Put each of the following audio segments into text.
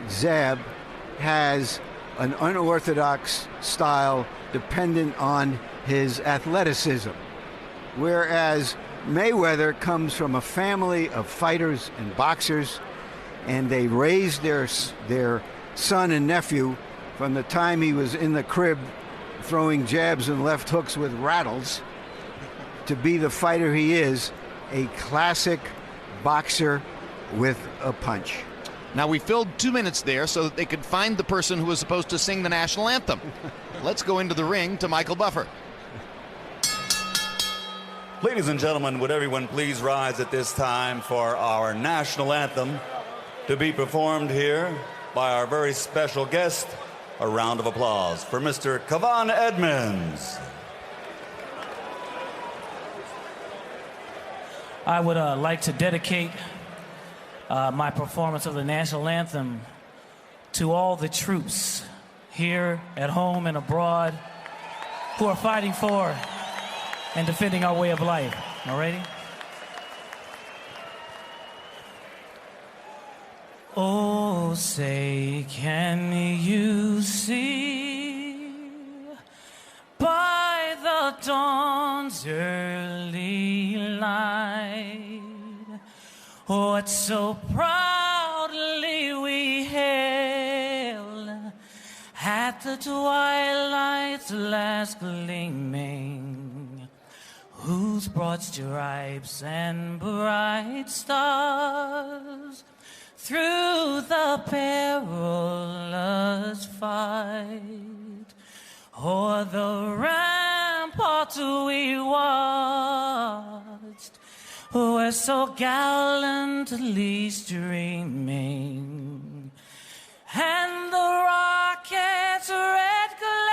Zab has an unorthodox style dependent on his athleticism, whereas Mayweather comes from a family of fighters and boxers, and they raised their son and nephew from the time he was in the crib throwing jabs and left hooks with rattles to be the fighter he is, a classic boxer with a punch. Now, we filled 2 minutes there so that they could find the person who was supposed to sing the national anthem. Let's go into the ring to Michael Buffer. Ladies and gentlemen, would everyone please rise at this time for our national anthem to be performed here by our very special guest. A round of applause for Mr. Kavan Edmonds. I would like to dedicate my performance of the national anthem to all the troops here at home and abroad who are fighting for and defending our way of life. All righty? Oh, say, can you see by the dawn's early light what so proudly we hailed at the twilight's last gleaming, whose broad stripes and bright stars through the perilous fight o'er the ramparts we watched were so gallantly streaming, and the rocket's red glare,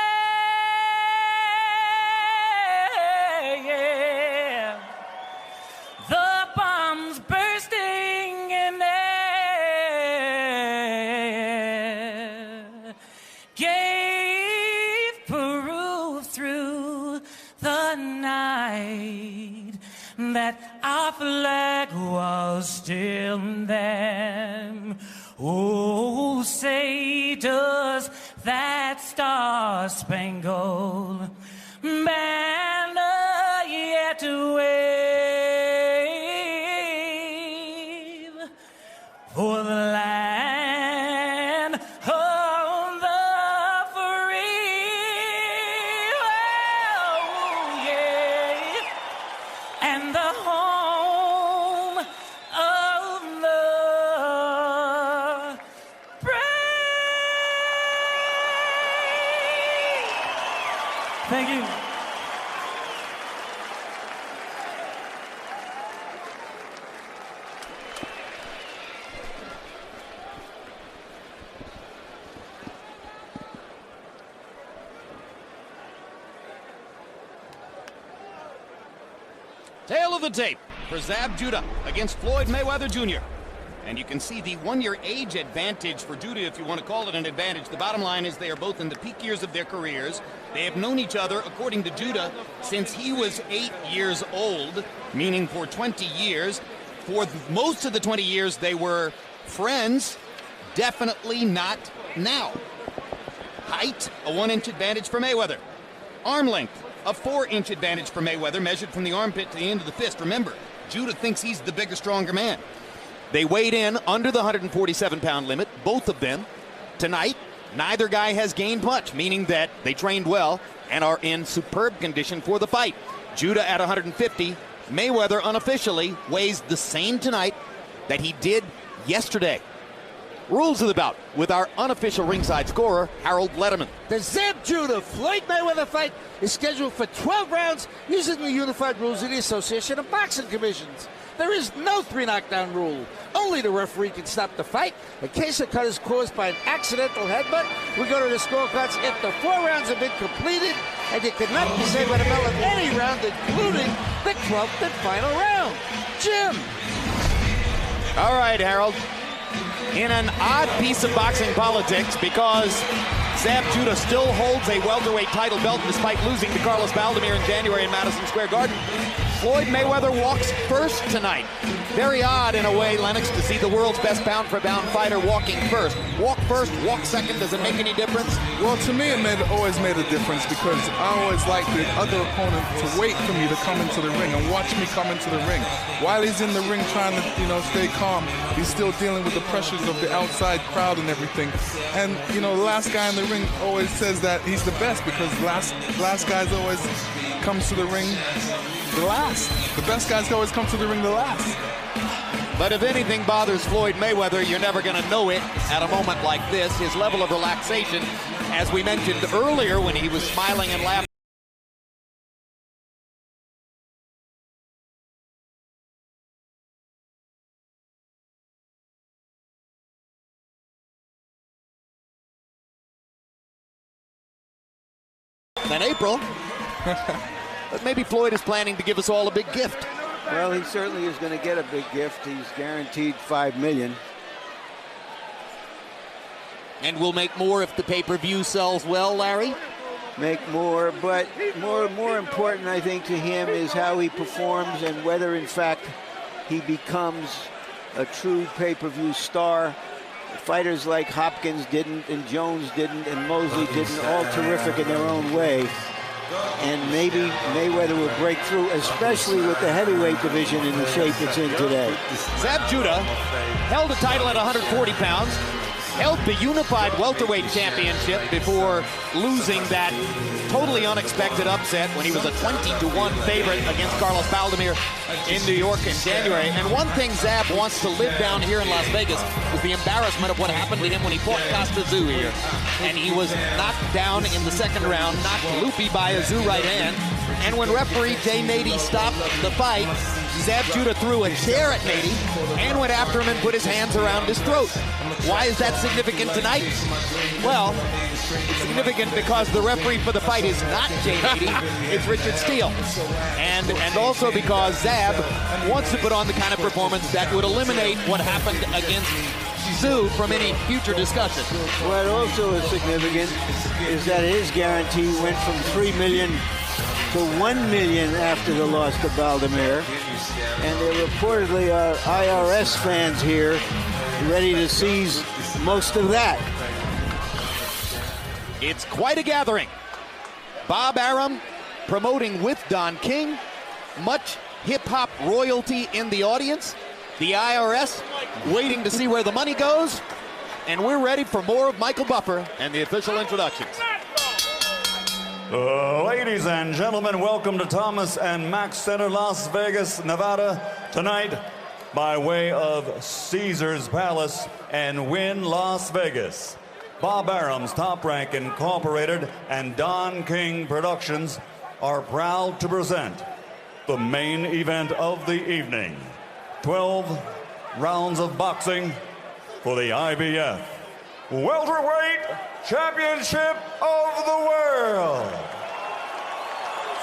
the bombs bursting in air, gave proof through the night that our flag was still there. Oh, say does that star-spangled banner yet wave for the land of the free? Oh, yeah. And the home of the brave. Thank you. Tail of the tape for Zab Judah against Floyd Mayweather Jr. And you can see the one-year age advantage for Judah, if you want to call it an advantage. The bottom line is they are both in the peak years of their careers. They have known each other, according to Judah, since he was 8 years old, meaning for 20 years. For most of the 20 years, they were friends. Definitely not now. Height, a 1-inch advantage for Mayweather. Arm length, a 4-inch advantage for Mayweather, measured from the armpit to the end of the fist. Remember, Judah thinks he's the bigger, stronger man. They weighed in under the 147-pound limit, both of them. Tonight, neither guy has gained much, meaning that they trained well and are in superb condition for the fight. Judah at 150. Mayweather unofficially weighs the same tonight that he did yesterday. Rules of the bout with our unofficial ringside scorer, Harold Letterman. The Zab Judah Floyd Mayweather fight is scheduled for 12 rounds using the unified rules of the Association of Boxing Commissions. There is no 3-knockdown rule. Only the referee can stop the fight. In case a cut is caused by an accidental headbutt, we go to the scorecards if the 4 rounds have been completed, and you cannot be saved by the bell of any round, including the 12th and final round. Jim. All right, Harold. In an odd piece of boxing politics, because Zab Judah still holds a welterweight title belt despite losing to Carlos Baldomir in January in Madison Square Garden, Floyd Mayweather walks first tonight. Very odd in a way, Lennox, to see the world's best pound-for-pound fighter walking first. Walk first, walk second, does it make any difference? Well, to me, it always made a difference because I always like the other opponent to wait for me to come into the ring and watch me come into the ring. While he's in the ring trying to, stay calm, he's still dealing with the pressures of the outside crowd and everything. And, the last guy in the ring always says that he's the best because last guys always comes to the ring the last. The best guys always come to the ring the last. But if anything bothers Floyd Mayweather, you're never going to know it at a moment like this. His level of relaxation, as we mentioned earlier when he was smiling and laughing. In April, but maybe Floyd is planning to give us all a big gift. Well, he certainly is going to get a big gift. He's guaranteed $5 million. And we'll make more if the pay-per-view sells well, Larry? Make more, but more important, I think, to him is how he performs and whether, in fact, he becomes a true pay-per-view star. Fighters like Hopkins didn't, and Jones didn't, and Mosley didn't, all terrific in their own way. And maybe Mayweather will break through, especially with the heavyweight division in the shape it's in today. Zab Judah held a title at 140 pounds, held the Unified Welterweight Championship before losing that totally unexpected upset when he was a 20-1 favorite against Carlos Baldomir in New York in January. And one thing Zab wants to live down here in Las Vegas is the embarrassment of what happened to him when he fought Costa Zoo here. And he was knocked down in the second round, knocked loopy by a Zoo right hand. And when referee Jay Mady stopped the fight, Zab Judah threw a chair at Mady and went after him and put his hands around his throat. Why is that significant tonight? Well, it's significant because the referee for the fight is not Jay Mady, it's Richard Steele. And also because Zab wants to put on the kind of performance that would eliminate what happened against Zoo from any future discussion. What also is significant is that his guarantee went from $3 million to $1 million after the loss to Baldomir. And there reportedly are IRS fans here ready to seize most of that. It's quite a gathering. Bob Arum promoting with Don King. Much hip-hop royalty in the audience. The IRS waiting to see where the money goes. And we're ready for more of Michael Buffer and the official introductions. Ladies and gentlemen, welcome to Thomas and Mack Center, Las Vegas, Nevada. Tonight, by way of Caesar's Palace and Wynn Las Vegas, Bob Arum's Top Rank Incorporated and Don King Productions are proud to present the main event of the evening. 12 rounds of boxing for the IBF Welterweight Championship of the World.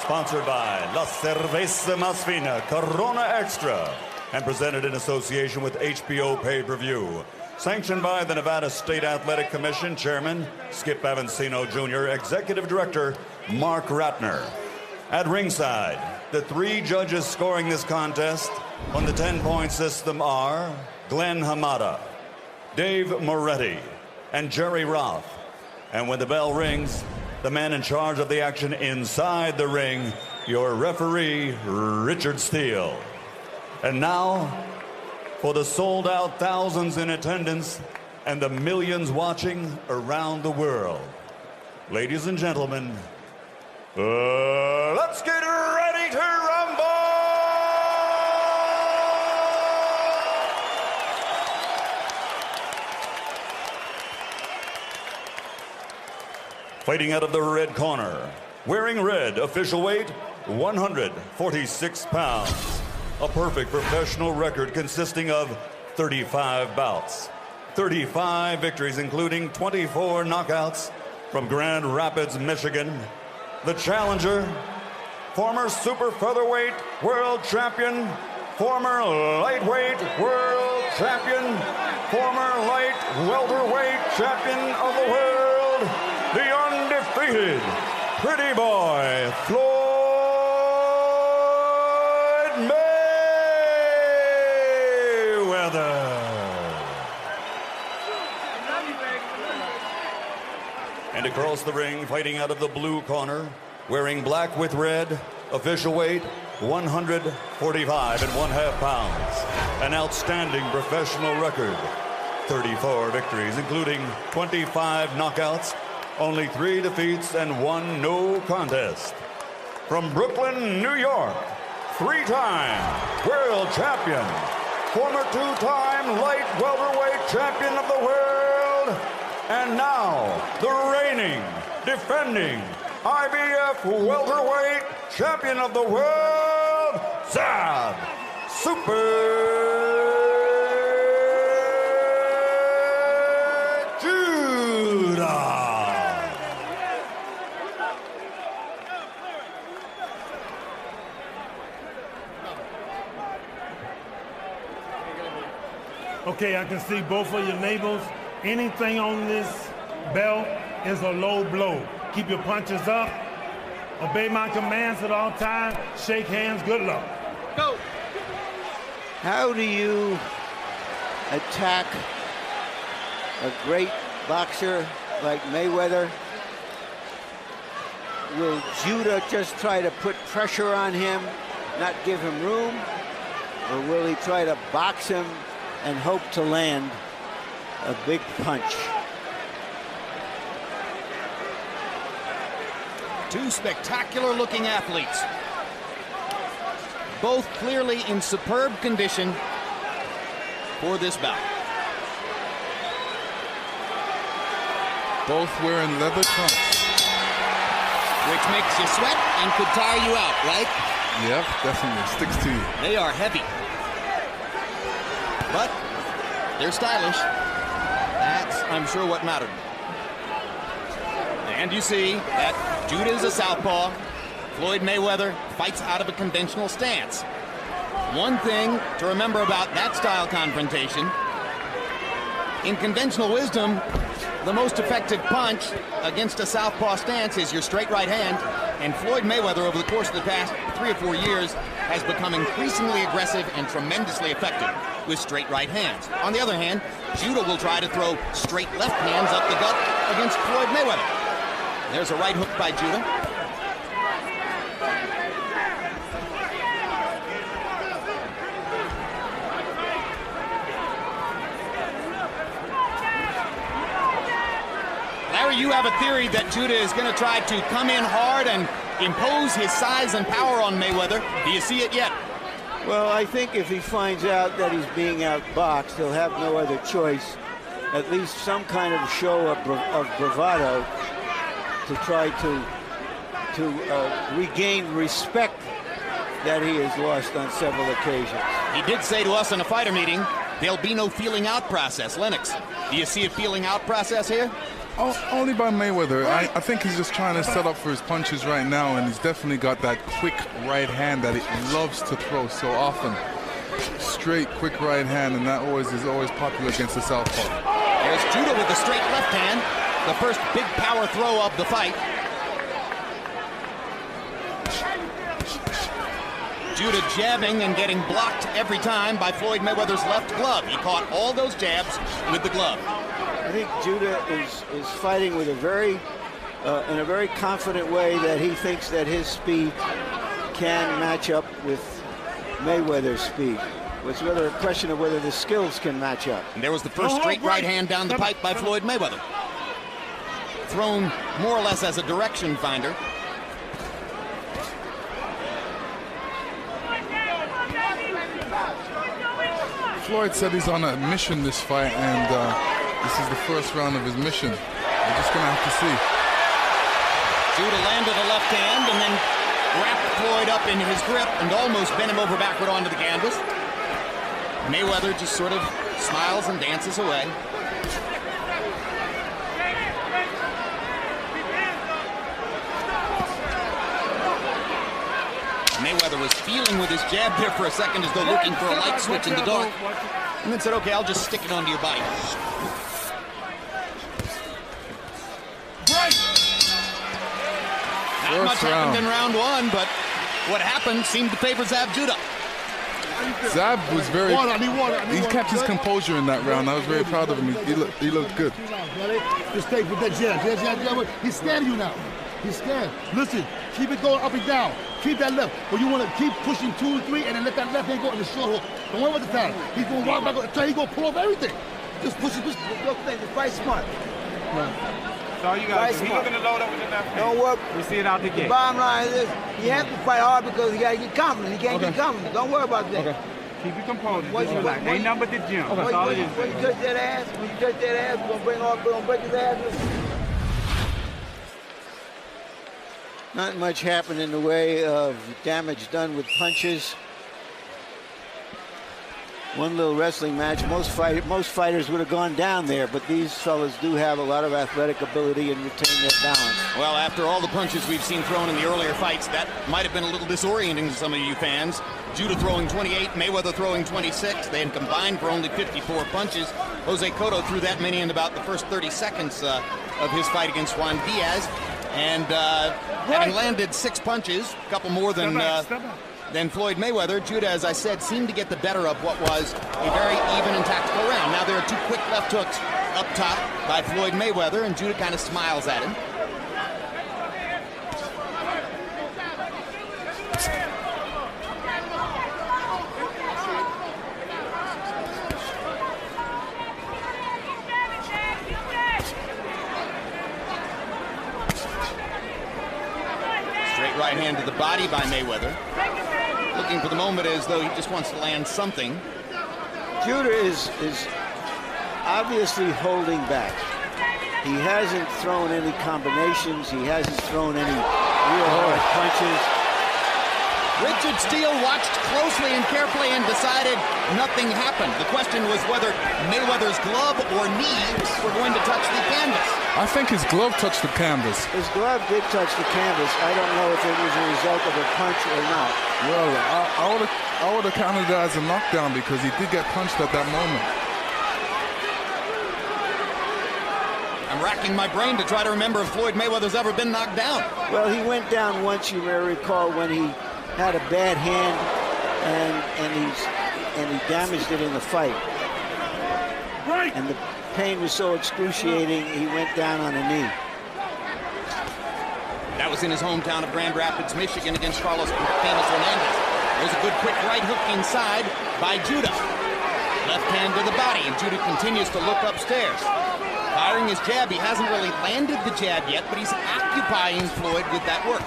Sponsored by La Cerveza Más Fina, Corona Extra, and presented in association with HBO Pay-Per-View. Sanctioned by the Nevada State Athletic Commission Chairman Skip Avancino Jr., Executive Director Mark Ratner. At ringside, the three judges scoring this contest on the 10-point system are Glen Hamada, Dave Moretti, and Jerry Roth. And when the bell rings, the man in charge of the action inside the ring, your referee, Richard Steele. And now, for the sold-out thousands in attendance and the millions watching around the world, ladies and gentlemen, let's get ready to rumble! Fighting out of the red corner, wearing red, official weight, 146 pounds. A perfect professional record consisting of 35 bouts, 35 victories, including 24 knockouts from Grand Rapids, Michigan. The challenger, former super featherweight world champion, former lightweight world champion, former light welterweight champion of the world, the undefeated pretty boy, Floyd Mayweather. And across the ring, fighting out of the blue corner, wearing black with red, official weight 145 and 1/2 pounds. An outstanding professional record. 34 victories, including 25 knockouts, only 3 defeats, and 1 no contest. From Brooklyn, New York, 3-time world champion, former 2-time light welterweight champion of the world, and now the reigning, defending IBF welterweight champion of the world, Zab Judah. Okay, I can see both of your neighbors. Anything on this belt is a low blow. Keep your punches up. Obey my commands at all times. Shake hands. Good luck. Go. How do you attack a great boxer like Mayweather? Will Judah just try to put pressure on him, not give him room? Or will he try to box him and hope to land a big punch? Two spectacular-looking athletes. Both clearly in superb condition for this bout. Both wearing leather trunks. Which makes you sweat and could tire you out, right? Yep, definitely. Sticks to you. They are heavy. But they're stylish. That's, I'm sure, what mattered. And you see that Judah is a southpaw. Floyd Mayweather fights out of a conventional stance. One thing to remember about that style confrontation, in conventional wisdom, the most effective punch against a southpaw stance is your straight right hand, and Floyd Mayweather over the course of the past 3 or 4 years has become increasingly aggressive and tremendously effective with straight right hands. On the other hand, Judah will try to throw straight left hands up the gut against Floyd Mayweather. There's a right hook by Judah. Larry, you have a theory that Judah is going to try to come in hard and impose his size and power on Mayweather. Do you see it yet? Well, I think if he finds out that he's being outboxed, he'll have no other choice. At least some kind of show of bravado to try to regain respect that he has lost on several occasions. He did say to us in a fighter meeting, there'll be no feeling out process. Lennox, do you see a feeling out process here? Only by Mayweather. I think he's just trying to set up for his punches right now, and he's definitely got that quick right hand that he loves to throw so often. Straight, quick right hand, and that is always popular against the southpaw. There's Judah with the straight left hand, the first big power throw of the fight. Judah jabbing and getting blocked every time by Floyd Mayweather's left glove. He caught all those jabs with the glove. I think Judah is fighting with in a very confident way that he thinks that his speed can match up with Mayweather's speed. It's rather a question of whether the skills can match up. And there was the first straight right hand down the pipe by Floyd Mayweather. Thrown more or less as a direction finder. Floyd said he's on a mission this fight, and this is the first round of his mission. We're just going to have to see. Judah landed a left hand and then wrapped Floyd up in his grip and almost bent him over backward onto the canvas. Mayweather just sort of smiles and dances away. Mayweather was feeling with his jab there for a second as though looking for a light switch in the dark. And then said, okay, I'll just stick it onto your body. Not much happened in round one, but what happened seemed to favor Zab Judah. Zab was very. He kept his composure in that round. I was very proud of him. He looked good. Just stay with that jab. He's scared of you now. He's scared. Listen, keep it going up and down. Keep that left. But you want to keep pushing 2 and 3 and then let that left hand go in the short hook. Don't worry about the time. He's going to walk back until he's going to pull off everything. Just push it. Don't think. Just fight smart. That's all you got to do. He's looking to load up with the left hand. Don't worry. We see it out the gate. The bottom line is he has to fight hard because he got to get confident. He can't get confident. Don't worry about that. Okay. Keep your composure. Ain't nothing but the gym. That's all it is. When you touch that ass, we're going to break his ass. Not much happened in the way of damage done with punches. One little wrestling match. Most fighters would have gone down there, but these fellas do have a lot of athletic ability and retain their balance. Well, after all the punches we've seen thrown in the earlier fights, that might have been a little disorienting to some of you fans. Judah throwing 28, Mayweather throwing 26. They had combined for only 54 punches. Jose Cotto threw that many in about the first 30 seconds of his fight against Juan Diaz. And having landed 6 punches, a couple more than Floyd Mayweather, Judah, as I said, seemed to get the better of what was a very even and tactical round. Now there are 2 quick left hooks up top by Floyd Mayweather, and Judah kind of smiles at him. Right hand to the body by Mayweather. Looking for the moment as though he just wants to land something. Judah is obviousobviously holding back. He hasn't thrown any combinations. He hasn't thrown any real hard punches. Richard Steele watched closely and carefully and decided nothing happened. The question was whether Mayweather's glove or knee were going to touch the canvas. I think his glove touched the canvas. His glove did touch the canvas. I don't know if it was a result of a punch or not. Well, I would have counted that as a knockdown because he did get punched at that moment. I'm racking my brain to try to remember if Floyd Mayweather's ever been knocked down. Well, he went down once, you may recall, when he had a bad hand and he damaged it in the fight. Right. And the pain was so excruciating, he went down on a knee. That was in his hometown of Grand Rapids, Michigan, against Carlos Famous Hernandez. There's a good quick right hook inside by Judah. Left hand to the body, and Judah continues to look upstairs. Firing his jab, he hasn't really landed the jab yet, but he's occupying Floyd with that work.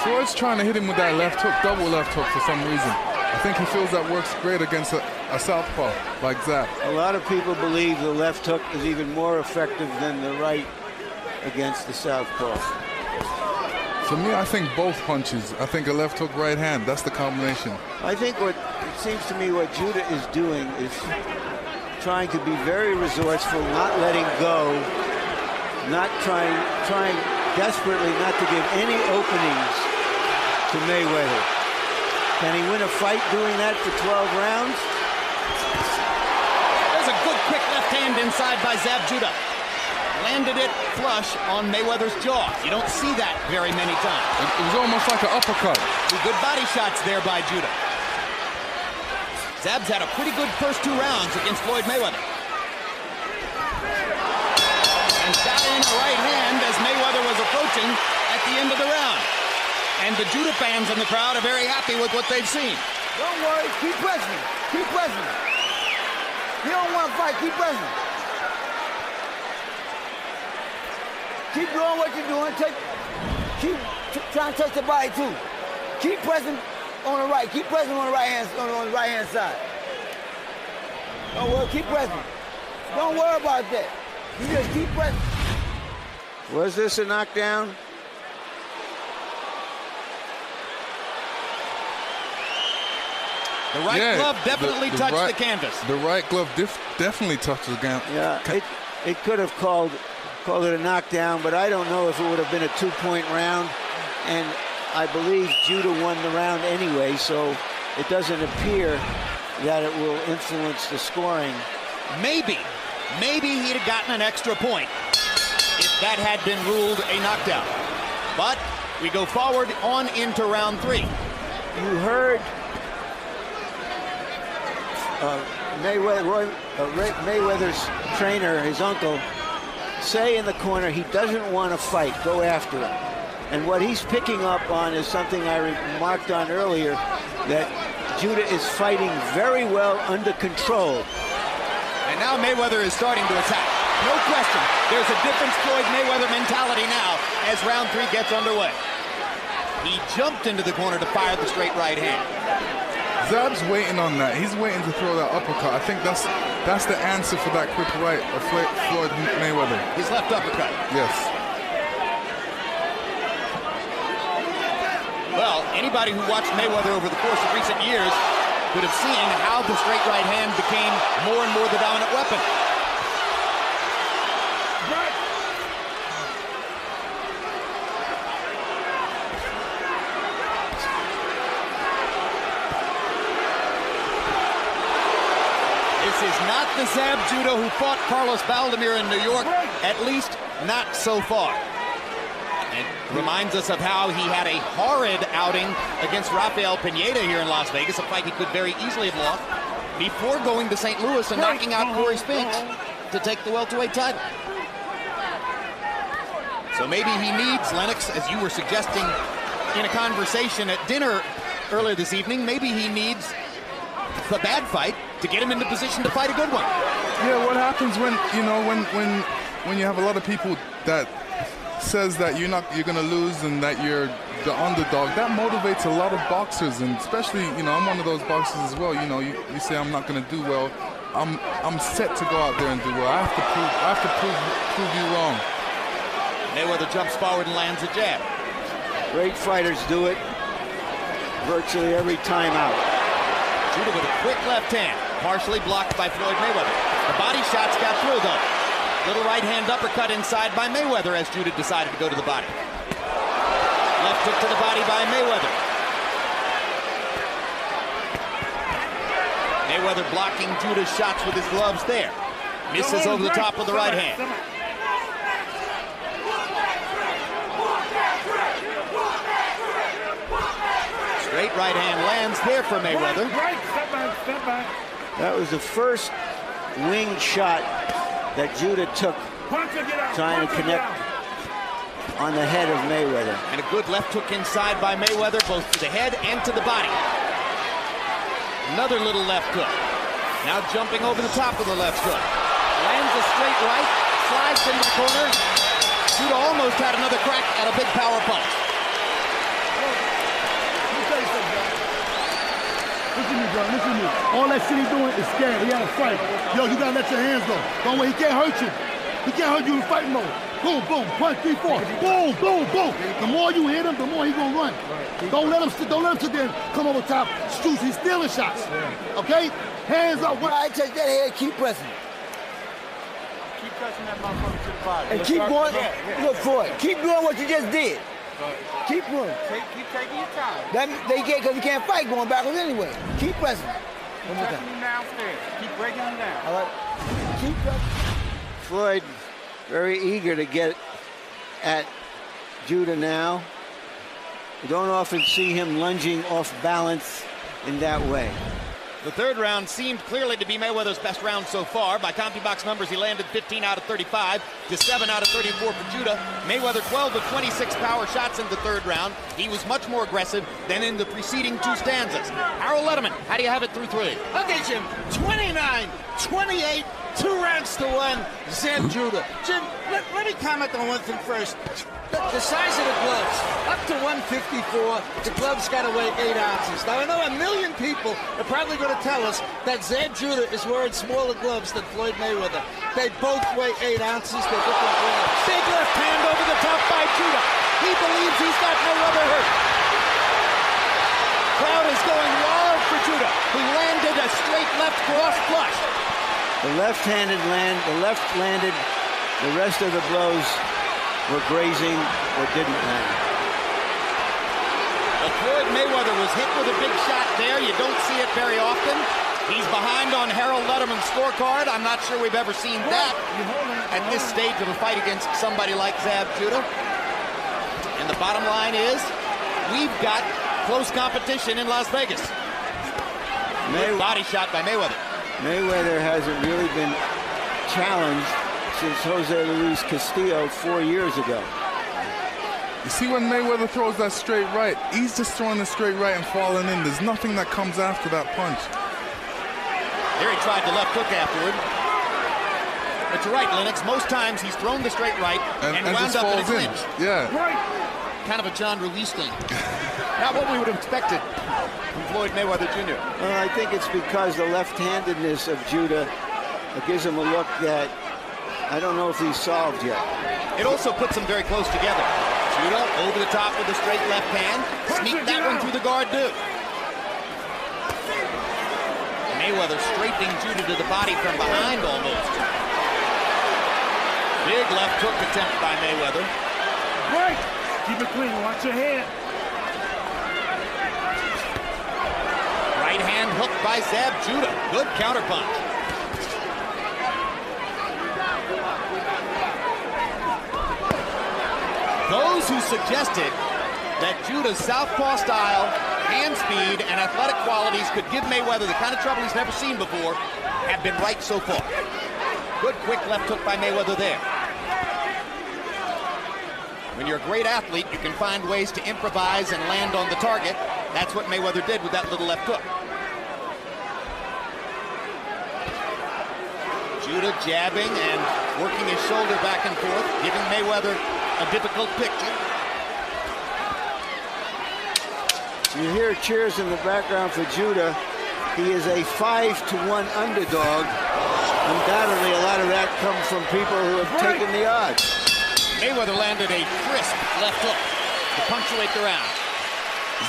Floyd's trying to hit him with that left hook, double left hook for some reason. I think he feels that works great against a southpaw like Zab. A lot of people believe the left hook is even more effective than the right against the southpaw. For me, I think both punches. I think a left hook, right hand, that's the combination. I think what it seems to me what Judah is doing is trying to be very resourceful, not letting go, not trying desperately not to give any openings to Mayweather. Can he win a fight doing that for 12 rounds? There's a good quick left hand inside by Zab Judah. Landed it flush on Mayweather's jaw. You don't see that very many times. It was almost like an uppercut. 2 good body shots there by Judah. Zab's had a pretty good first 2 rounds against Floyd Mayweather. And got in a right hand as Mayweather was approaching at the end of the round. And the Judah fans in the crowd are very happy with what they've seen. Don't worry, keep pressing. Keep pressing. You don't want to fight, keep pressing. Keep doing what you're doing. Keep trying to touch the body too. Keep pressing on the right. Keep pressing on the right hand side. Don't worry, keep pressing. Don't worry about that. You just keep pressing. Was this a knockdown? The right glove definitely touched the canvas. The right glove definitely touched the canvas. Yeah, it could have called it a knockdown, but I don't know if it would have been a 2-point round. And I believe Judah won the round anyway, so it doesn't appear that it will influence the scoring. Maybe he'd have gotten an extra point if that had been ruled a knockdown. But we go forward on into round 3. You heard Mayweather's trainer, his uncle, say in the corner he doesn't want to fight, go after him. And what he's picking up on is something I remarked on earlier, that Judah is fighting very well under control. And now Mayweather is starting to attack. No question, there's a different Floyd Mayweather mentality now as round 3 gets underway. He jumped into the corner to fire the straight right hand. Zab's waiting on that. He's waiting to throw that uppercut. I think that's the answer for that quick right of Floyd Mayweather. His left uppercut. Yes. Well, anybody who watched Mayweather over the course of recent years could have seen how the straight right hand became more and more the dominant weapon. This is not the Zab Judah who fought Carlos Baldomir in New York, at least not so far. It reminds us of how he had a horrid outing against Rafael Pineda here in Las Vegas, a fight he could very easily have lost, before going to St. Louis and knocking out Corey Spinks to take the welterweight title. So maybe he needs, Lennox, as you were suggesting in a conversation at dinner earlier this evening, maybe he needs the bad fight to get him into position to fight a good one. Yeah, what happens when, you know, when you have a lot of people that says that you're going to lose and that you're the underdog, that motivates a lot of boxers, and especially, you know, I'm one of those boxers as well. You know, you say I'm not going to do well. I'm set to go out there and do well. I have to prove you wrong. Mayweather jumps forward and lands a jab. Great fighters do it virtually every time out. Judah with a quick left hand, partially blocked by Floyd Mayweather. The body shots got through, though. Little right hand uppercut inside by Mayweather as Judah decided to go to the body. Left hook to the body by Mayweather. Mayweather blocking Judah's shots with his gloves there. Misses over the top with the right hand. Straight right hand lands there for Mayweather. Step back. That was the first winged shot that Judah took, trying to connect on the head of Mayweather. And a good left hook inside by Mayweather, both to the head and to the body. Another little left hook. Now jumping over the top of the left hook. Lands a straight right, slides into the corner. Judah almost had another crack at a big power punch. Listen to me, bro. Listen to me. All that shit he's doing is scared. He had a fight. Yo, you gotta let your hands go. Don't wait. He can't hurt you. He can't hurt you in fight mode. Boom, boom, punch, 3, 4. Boom, boom, boom. The more you hit him, the more he gonna run. Don't let him sit there and come over top. Shoot. He's stealing shots. Okay? Hands up. I take that head. Keep pressing. Keep pressing that motherfucker to the body. And keep going. Look, Floyd. Keep doing what you just did. Keep running. Keep taking your time. That they get because he can't fight going backwards anyway. Keep pressing. Keep pressing him downstairs. Keep breaking him down. All right. Keep pressing. Floyd very eager to get at Judah now. You don't often see him lunging off balance in that way. The third round seemed clearly to be Mayweather's best round so far. By CompuBox numbers, he landed 15 out of 35 to 7 out of 34 for Judah. Mayweather 12 of 26 power shots in the third round. He was much more aggressive than in the preceding two stanzas. Harold Letterman, how do you have it through 3? Okay, Jim. 29-28, 2 rounds to 1. Zab Judah. Jim, let me comment on one thing first. The size of the gloves, up to 154, the gloves got to weigh 8 ounces. Now, I know a million people are probably going to tell us that Zab Judah is wearing smaller gloves than Floyd Mayweather. They both weigh 8 ounces. They're different gloves. Big left hand over the top by Judah. He believes he's got Mayweather hurt. Crowd is going wild for Judah, who landed a straight left cross flush. The left landed. The rest of the blows were grazing or didn't land. But Floyd Mayweather was hit with a big shot there. You don't see it very often. He's behind on Harold Letterman's scorecard. I'm not sure we've ever seen that at this stage of a fight against somebody like Zab Judah. And the bottom line is, we've got close competition in Las Vegas. Good body shot by Mayweather. Mayweather hasn't really been challenged since Jose Luis Castillo 4 years ago. You see when Mayweather throws that straight right, he's just throwing the straight right and falling in. There's nothing that comes after that punch. Here he tried the left hook afterward. But you're right, Lennox. Most times he's thrown the straight right and wound up in a clinch. Yeah. Right. Kind of a John Ruiz thing. Not what we would have expected from Floyd Mayweather Jr. Well, I think it's because the left-handedness of Judah gives him a look that I don't know if he's solved yet. It also puts them very close together. Judah over the top with a straight left hand. Sneak that one through the guard too. Mayweather straightening Judah to the body from behind almost. Big left hook attempt by Mayweather. Right. Keep it clean. Watch your head. Right hand hook by Zab Judah. Good counterpunch. Those who suggested that Judah's southpaw style, hand speed, and athletic qualities could give Mayweather the kind of trouble he's never seen before have been right so far. Good quick left hook by Mayweather there. When you're a great athlete, you can find ways to improvise and land on the target. That's what Mayweather did with that little left hook. Judah jabbing and working his shoulder back and forth, giving Mayweather a difficult picture. You hear cheers in the background for Judah. He is a 5-1 underdog. Undoubtedly, a lot of that comes from people who have taken the odds. Mayweather landed a crisp left hook to punctuate the round.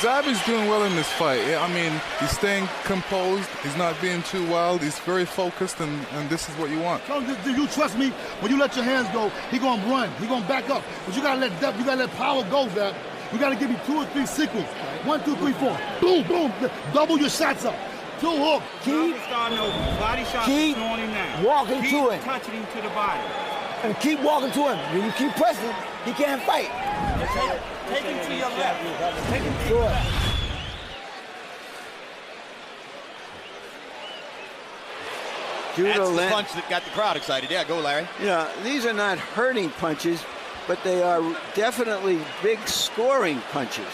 Zab is doing well in this fight. I mean, he's staying composed. He's not being too wild. He's very focused, and this is what you want. Do you trust me? When you let your hands go, he gonna run. He gonna back up. But you gotta let depth. You gotta let power go, Zab. You gotta give me 2 or 3 sequence. 1, 2, 3, 4. Boom, boom. Double your shots up. 2 hook. Keep walking to him. Touching him to the body. And keep walking to him. When you keep pressing, he can't fight. Take him to your left. Take him to your left. That's the punch that got the crowd excited. Yeah, go, Larry. Yeah, these are not hurting punches, but they are definitely big scoring punches.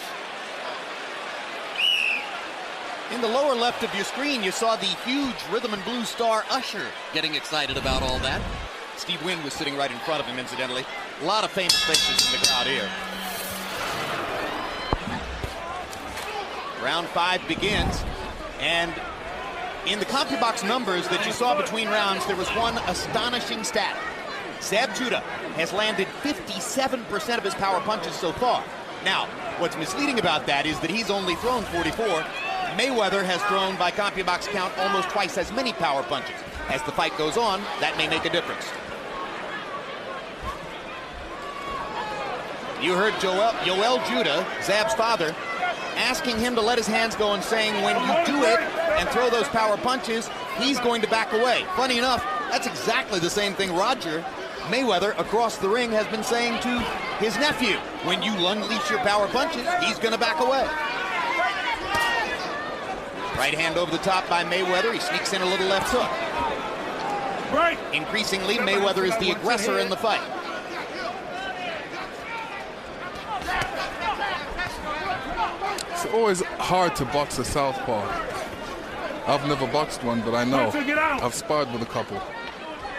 In the lower left of your screen, you saw the huge rhythm and blues star Usher getting excited about all that. Steve Wynn was sitting right in front of him, incidentally. A lot of famous faces in the crowd here. Round 5 begins, and in the CompuBox numbers that you saw between rounds, there was one astonishing stat. Zab Judah has landed 57% of his power punches so far. Now, what's misleading about that is that he's only thrown 44. Mayweather has thrown, by CompuBox count, almost twice as many power punches. As the fight goes on, that may make a difference. You heard Joel Judah, Zab's father, asking him to let his hands go and saying when you do it and throw those power punches, he's going to back away. Funny enough, that's exactly the same thing Roger Mayweather across the ring has been saying to his nephew. When you unleash your power punches, he's going to back away. Right hand over the top by Mayweather. He sneaks in a little left hook. Right. Increasingly, Mayweather is the aggressor in the fight. It's always hard to box a southpaw. I've never boxed one, but I know. I've sparred with a couple.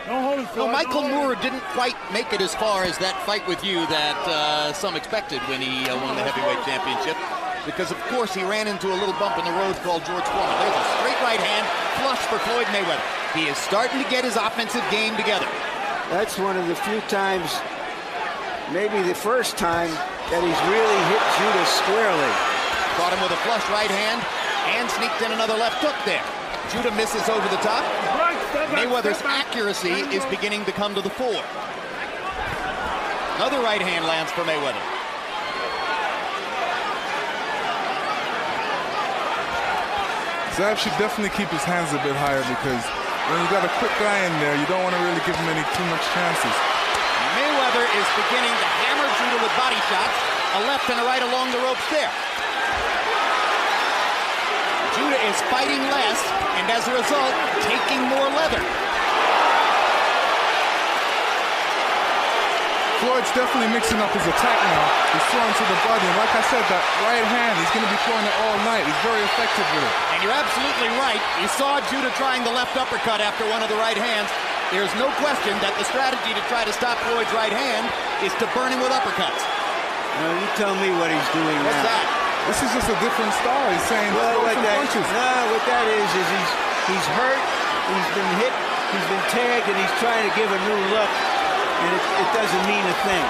No, Michael Moore didn't quite make it as far as that fight with you that some expected when he won the heavyweight championship. Because, of course, he ran into a little bump in the road called George Foreman. There's a straight right hand flush for Floyd Mayweather. He is starting to get his offensive game together. That's one of the few times, maybe the first time, that he's really hit Judah squarely. Caught him with a flush right hand and sneaked in another left hook there. Judah misses over the top. Mayweather's accuracy is beginning to come to the fore. Another right hand lands for Mayweather. Zab should definitely keep his hands a bit higher because when you got a quick guy in there, you don't want to really give him too much chances. Mayweather is beginning to hammer Judah with body shots, a left and a right along the ropes there. is fighting less, and as a result, taking more leather. Floyd's definitely mixing up his attack now. He's throwing to the body, and like I said, that right hand, he's going to be throwing it all night. He's very effective with it. And you're absolutely right. You saw Judah trying the left uppercut after one of the right hands. There's no question that the strategy to try to stop Floyd's right hand is to burn him with uppercuts. No, you tell me what he's doing now. What's that? This is just a different style. He's saying, well, throw some punches. No, what that is he's hurt, he's been hit, he's been tagged, and he's trying to give a new look, and it doesn't mean a thing.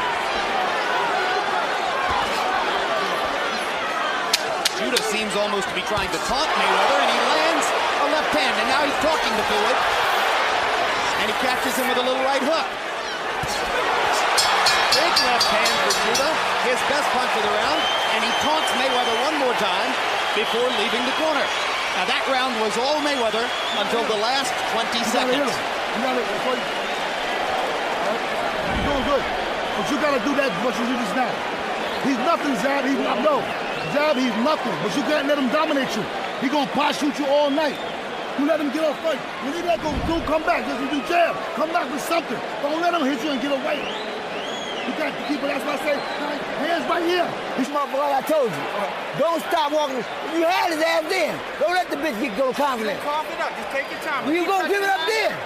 Judah seems almost to be trying to taunt Mayweather, and he lands a left hand, and now he's talking to Floyd, and he catches him with a little right hook. Big left hand for Judah, his best punch of the round, and he taunts Mayweather one more time before leaving the corner. Now that round was all Mayweather until the last 20 seconds. You're doing good, but you gotta do that what you do just now. He's nothing, Zab. Zab, he's nothing, but you can't let him dominate you. He gonna pot shoot you all night. You let him get off fight. When he let go, come back. Just do jab. Come back with something. Don't let him hit you and get away. You got to keep it. That's why I say, hands right here. This motherfucker, I told you. Don't stop walking. You had his ass then. Don't let the bitch get go confident. Cough it up. Just take your time. You gonna give it up then?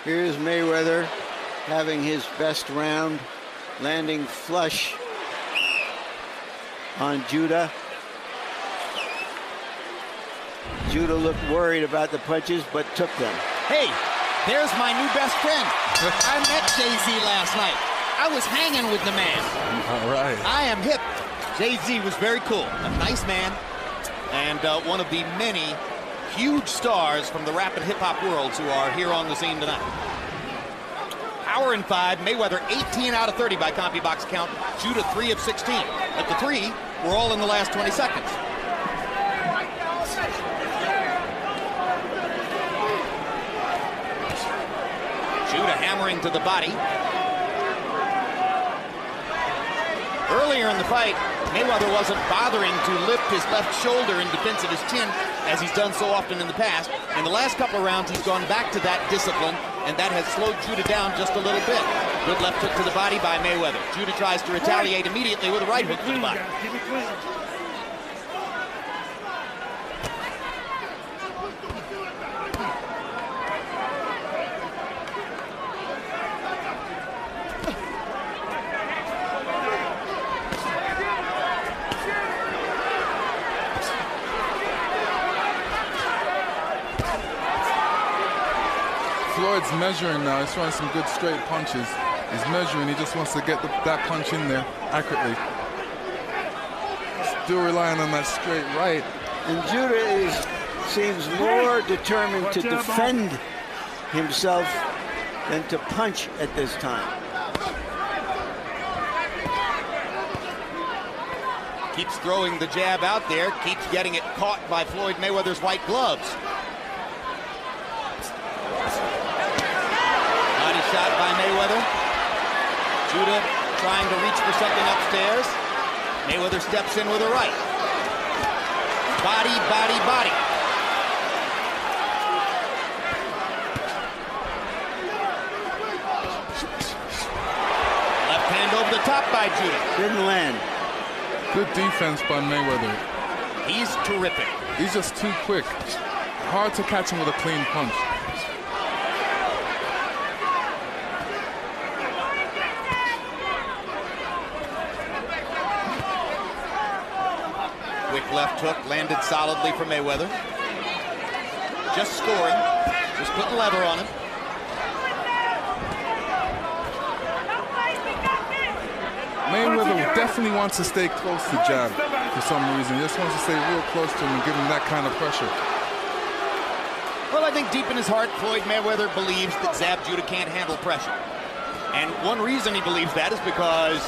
Here's Mayweather having his best round, landing flush on Judah. Judah looked worried about the punches, but took them. Hey, there's my new best friend. I met Jay-Z last night. I was hanging with the man. All right. I am hip. Jay-Z was very cool. A nice man. And one of the many huge stars from the rap and hip-hop worlds who are here on the scene tonight. Hour and 5, Mayweather 18 out of 30 by CompuBox count. Judah 3 of 16. But the 3 were all in the last 20 seconds. Judah hammering to the body. Earlier in the fight, Mayweather wasn't bothering to lift his left shoulder in defense of his chin, as he's done so often in the past. In the last couple of rounds, he's gone back to that discipline, and that has slowed Judah down just a little bit. Good left hook to the body by Mayweather. Judah tries to retaliate immediately with a right hook to the body. Keep it clean. Floyd's measuring now. He's throwing some good straight punches. He's measuring. He just wants to get that punch in there accurately. Still relying on that straight right. And Judah seems more determined to defend himself than to punch at this time. Keeps throwing the jab out there, keeps getting it caught by Floyd Mayweather's white gloves. Body shot by Mayweather. Judah trying to reach for something upstairs. Mayweather steps in with a right. Body, body, body. Left hand over the top by Judah. Didn't land. Good defense by Mayweather. He's terrific. He's just too quick. Hard to catch him with a clean punch. Quick left hook landed solidly for Mayweather. Just scoring. Just putting leather on him. Mayweather definitely wants to stay close to Jab for some reason. He just wants to stay real close to him and give him that kind of pressure. Well, I think deep in his heart, Floyd Mayweather believes that Zab Judah can't handle pressure. And one reason he believes that is because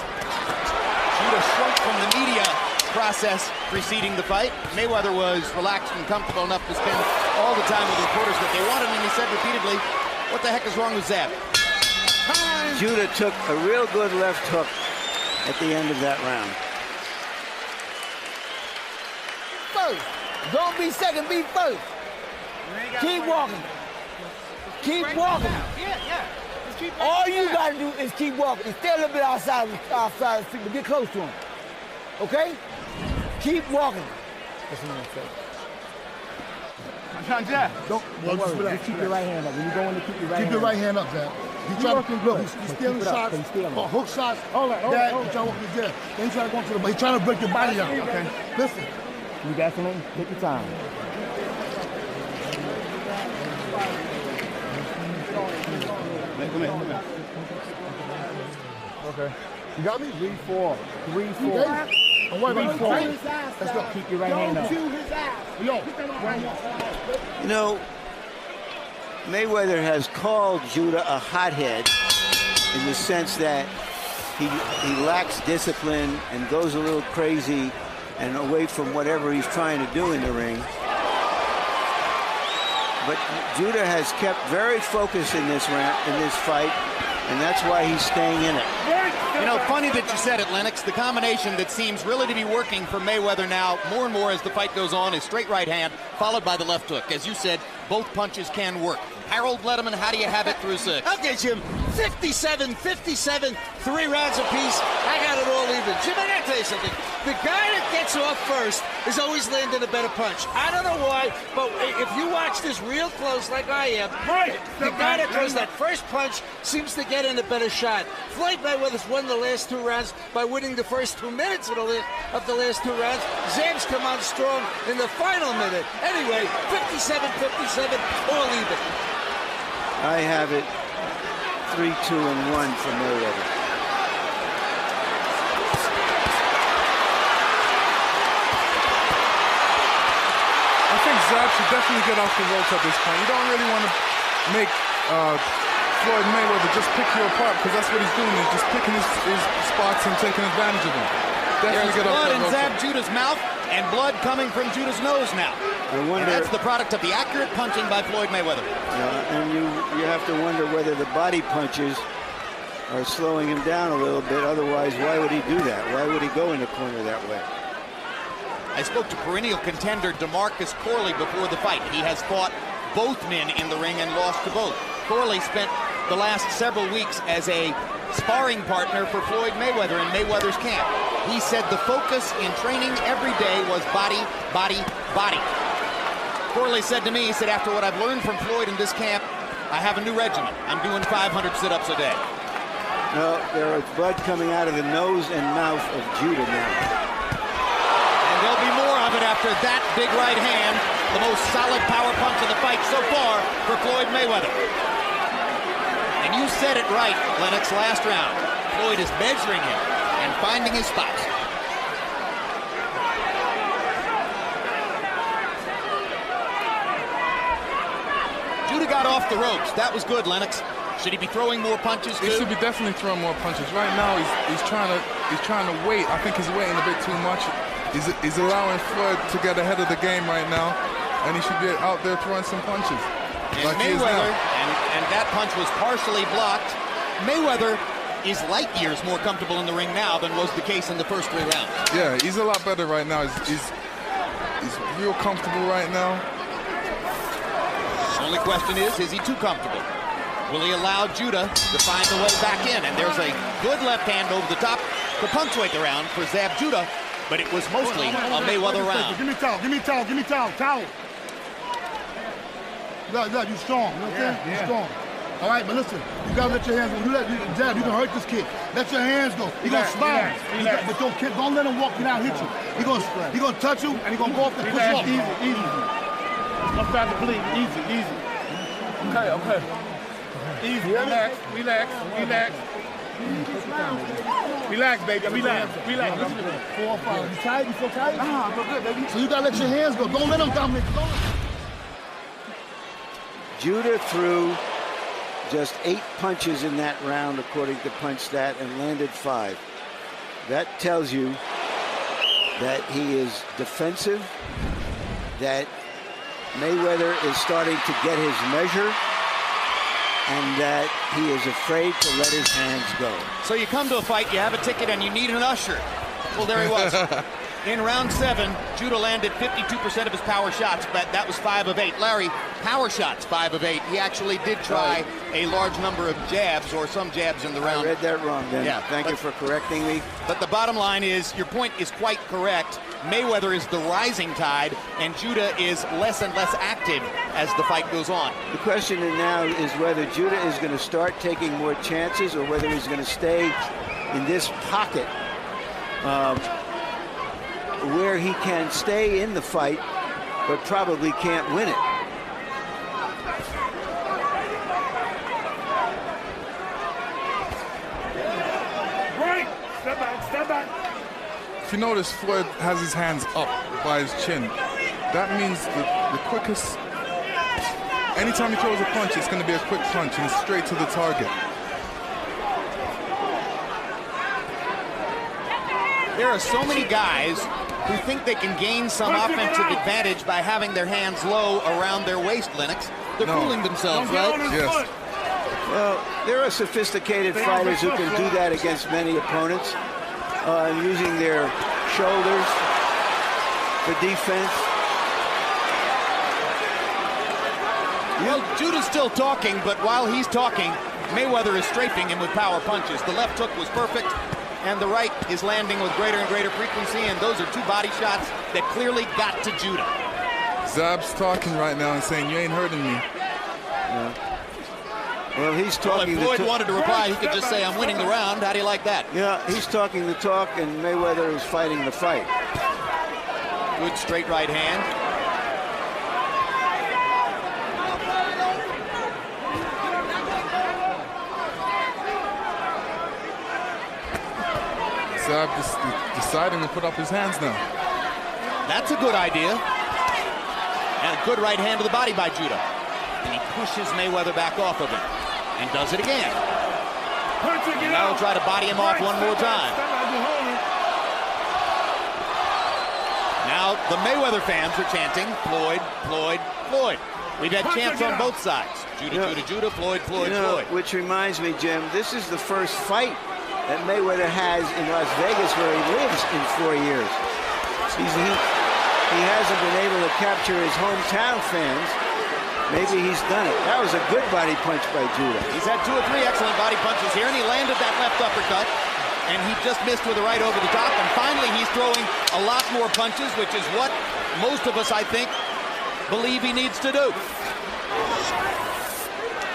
Judah shrunk from the media process preceding the fight. Mayweather was relaxed and comfortable enough to spend all the time with reporters that they wanted, and he said repeatedly, what the heck is wrong with Zab? Judah took a real good left hook at the end of that round. Don't be second, be first. Keep walking. Keep walking. All you gotta do is keep walking and stay a little bit outside the street, but get close to him. Okay? Keep walking. That's what I'm saying. I'm trying to Don't worry. Just keep your right hand up. When you go in, keep your right hand up. Keep your right hand up, Zab. He's trying to look. He's stealing shots, hook shots. Hold on. He's trying to walk to the jab. Then he's trying to go to the. He's trying to break your body down. Okay. Listen. You got something? Take your time. Come here. Okay. You got me? 3-4. 3-4. Don't worry about it. Let's go. Keep your right hand up. You know, Mayweather has called Judah a hothead in the sense that he lacks discipline and goes a little crazy and away from whatever he's trying to do in the ring. But Judah has kept very focused in this fight, and that's why he's staying in it. You know, funny that you said it, Lennox. The combination that seems really to be working for Mayweather now, more and more as the fight goes on, is straight right hand, followed by the left hook. As you said, both punches can work. Harold Letterman, how do you have it through 6? Okay, Jim. 57, 3 rounds apiece. I got it all even. Jim, I gotta tell you something. The guy that gets off first is always landing a better punch. I don't know why, but if you watch this real close like I am, the guy that throws that first punch seems to get in a better shot. Floyd Mayweather's won the last 2 rounds by winning the first 2 minutes of the last 2 rounds. Zab's come on strong in the final minute. Anyway, 57, all even. I have it 3-2-1 for Mayweather. I think Zab should definitely get off the ropes at this point. You don't really want to make Floyd Mayweather just pick you apart, because that's what he's doing. He's just picking his spots and taking advantage of them. Definitely There's get off blood the in ropes. Zab Judah's mouth and blood coming from Judah's nose now. And that's the product of the accurate punching by Floyd Mayweather. And you have to wonder whether the body punches are slowing him down a little bit. Otherwise, why would he do that? Why would he go in the corner that way? I spoke to perennial contender DeMarcus Corley before the fight. He has fought both men in the ring and lost to both. Corley spent the last several weeks as a sparring partner for Floyd Mayweather in Mayweather's camp. He said the focus in training every day was body, body, body. Corley said to me, he said, after what I've learned from Floyd in this camp, I have a new regimen. I'm doing 500 sit-ups a day. No, there is blood coming out of the nose and mouth of Judah now. And there'll be more of it after that big right hand, the most solid power punch of the fight so far for Floyd Mayweather. And you said it right, Lennox, last round. Floyd is measuring him and finding his spots. Judah got off the ropes. That was good, Lennox. Should he be throwing more punches too? He should be definitely throwing more punches. Right now, he's trying to wait. I think he's waiting a bit too much. He's allowing Floyd to get ahead of the game right now, and he should be out there throwing some punches. And like Mayweather, and that punch was partially blocked. Mayweather is light years more comfortable in the ring now than was the case in the first 3 rounds. Yeah, he's a lot better right now. He's real comfortable right now. The only question is he too comfortable? Will he allow Judah to find the way back in? And there's a good left hand over the top to punctuate the round for Zab Judah, but it was mostly a Mayweather round. Give me towel. Zab, you strong, you know what I'm saying? Yeah. You're strong. All right, but listen, you gotta let your hands go. Zab, you can hurt this kid. Let your hands go. He gonna smile. But don't let him walk you down, hit you. He gonna touch you, and he gonna go off and push you off. Easy. I'm starting to bleed. Easy. Okay. Easy. Relax. Relax, baby. Relax. 4 or 5. You tired? You feel tired? Nah, I feel good, baby. So you gotta let your hands go. Don't let him dominate. Judah threw just 8 punches in that round, according to PunchStat, and landed 5. That tells you that he is defensive, that Mayweather is starting to get his measure, and that he is afraid to let his hands go. So you come to a fight, you have a ticket, and you need an usher. Well, there he was. In round 7, Judah landed 52% of his power shots, but that was 5 of 8. Larry, power shots, 5 of 8. He actually did try a large number of jabs, or some jabs in the round. I read that wrong, then. Yeah, Thank you for correcting me. But the bottom line is, your point is quite correct. Mayweather is the rising tide, and Judah is less and less active as the fight goes on. The question now is whether Judah is going to start taking more chances or whether he's going to stay in this pocket where he can stay in the fight but probably can't win it. Right. Step back, step back. If you notice, Floyd has his hands up by his chin. That means the quickest, anytime he throws a punch, it's going to be a quick punch and straight to the target. There are so many guys who think they can gain some offensive advantage by having their hands low around their waist, Lennox. They're fooling themselves, right? Yes. Well, there are sophisticated fighters who can do that against many opponents, using their shoulders for defense. Well, Judah's still talking, but while he's talking, Mayweather is strafing him with power punches. The left hook was perfect, and the right is landing with greater and greater frequency, and those are 2 body shots that clearly got to Judah. Zab's talking right now and saying, "You ain't hurting me." Yeah. Well, he's talking. Well, if Floyd wanted to reply, he could just say, "I'm winning the round." How do you like that? Yeah, he's talking the talk, and Mayweather is fighting the fight. Good straight right hand. Zab deciding to put up his hands now. That's a good idea. And a good right hand to the body by Judah. And he pushes Mayweather back off of him. And does it again. And now he'll try to body him off one more time. Now the Mayweather fans are chanting, "Floyd, Floyd, Floyd." We've had chants on both sides. Judah, Judah, Floyd, Floyd, Floyd. Which reminds me, Jim, this is the first fight that Mayweather has in Las Vegas where he lives in 4 years. He hasn't been able to capture his hometown fans. Maybe he's done it. That was a good body punch by Judah. He's had 2 or 3 excellent body punches here, and he landed that left uppercut, and he just missed with the right over the top, and finally he's throwing a lot more punches, which is what most of us, I think, believe he needs to do.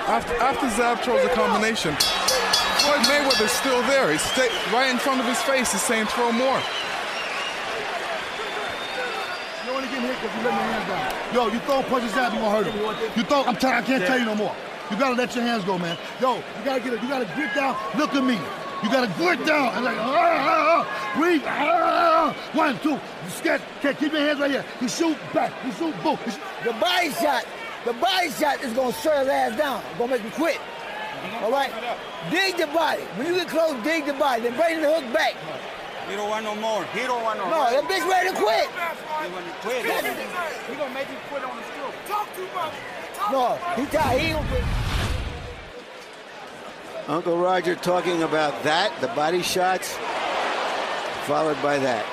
After Zab throws a combination, Floyd Mayweather's still there. He's right in front of his face. He's saying, "Throw more." You only get hit because you let your hands down. Yo, you throw punches out, you gonna hurt him. You throw, I can't tell you no more. You gotta let your hands go, man. Yo, you gotta grit down. Look at me. You gotta grit down and like, breathe. 1, 2. You scared? Can't keep your hands right here. He shoot back. He shoot boom. The body shot is gonna shut his ass down. Gonna make him quit. All right? Dig the body. When you get close, dig the body. Then bring the hook back. He don't want no more. He don't want no more. No, that bitch ready to quit. He want to quit. He gonna make you quit on the stroke. Talk too much. No, he tired. He gonna quit. Uncle Roger talking about that, the body shots, followed by that.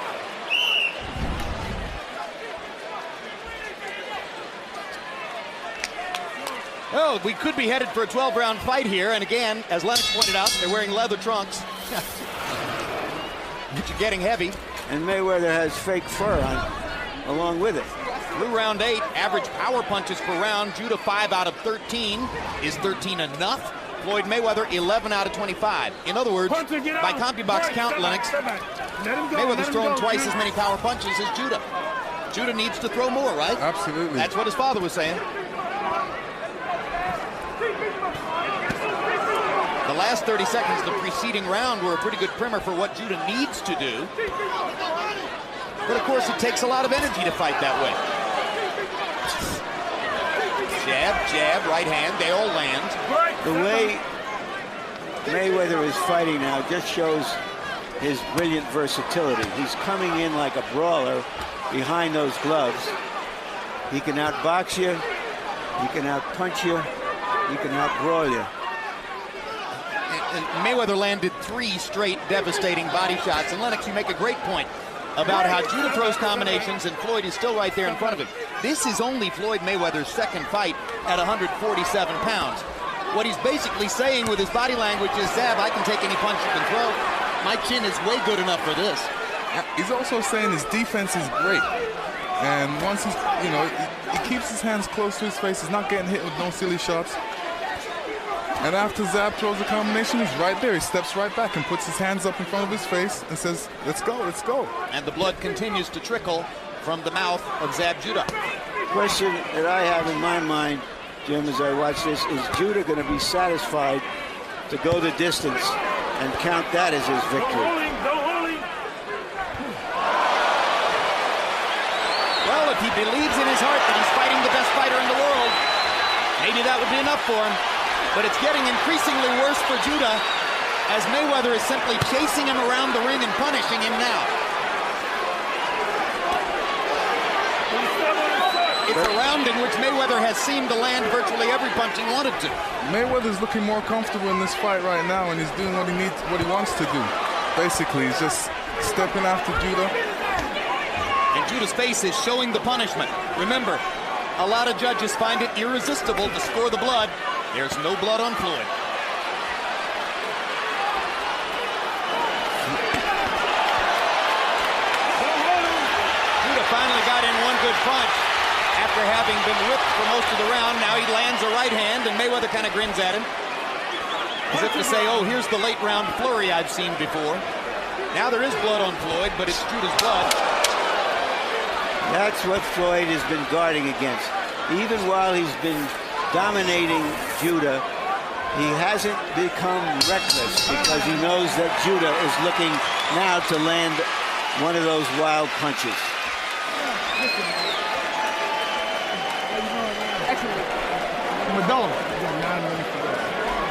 Oh, we could be headed for a 12-round fight here, and again, as Lennox pointed out, they're wearing leather trunks. You're getting heavy. And Mayweather has fake fur on along with it. Through round 8, average power punches per round. Judah 5 out of 13. Is 13 enough? Floyd Mayweather 11 out of 25. In other words, by CompuBox count, Lennox, Mayweather's thrown twice as many power punches as Judah. Judah needs to throw more, right? Absolutely. That's what his father was saying. The last 30 seconds of the preceding round were a pretty good primer for what Judah needs to do. But of course, it takes a lot of energy to fight that way. Jab, jab, right hand, they all land. The way Mayweather is fighting now just shows his brilliant versatility. He's coming in like a brawler behind those gloves. He can outbox you, he can outpunch you, he can outbrawl you. And Mayweather landed 3 straight devastating body shots. And Lennox, you make a great point. about how Judah throws combinations and Floyd is still right there in front of him. This is only Floyd Mayweather's second fight at 147 pounds. What he's basically saying with his body language is, Zab, I can take any punch you can throw. My chin is way good enough for this. He's also saying his defense is great. And once he's, you know, he keeps his hands close to his face. He's not getting hit with no silly shots. And after Zab throws a combination, he's right there. He steps right back and puts his hands up in front of his face and says, let's go, let's go. And the blood continues to trickle from the mouth of Zab Judah. Question that I have in my mind, Jim, as I watch this, is Judah going to be satisfied to go the distance and count that as his victory? Well, if he believes in his heart that he's fighting the best fighter in the world, maybe that would be enough for him. But it's getting increasingly worse for Judah as Mayweather is simply chasing him around the ring and punishing him now. It's a round in which Mayweather has seemed to land virtually every punch he wanted to. Mayweather's looking more comfortable in this fight right now, and he's doing what he needs, what he wants to do. Basically, he's just stepping after Judah. And Judah's face is showing the punishment. Remember, a lot of judges find it irresistible to score the blood. There's no blood on Floyd. Judah finally got in one good punch after having been whipped for most of the round. Now he lands a right hand, and Mayweather kind of grins at him, as if to say, oh, here's the late round flurry I've seen before. Now there is blood on Floyd, but it's Judah's blood. That's what Floyd has been guarding against. Even while he's been dominating Judah, he hasn't become reckless because he knows that Judah is looking now to land one of those wild punches.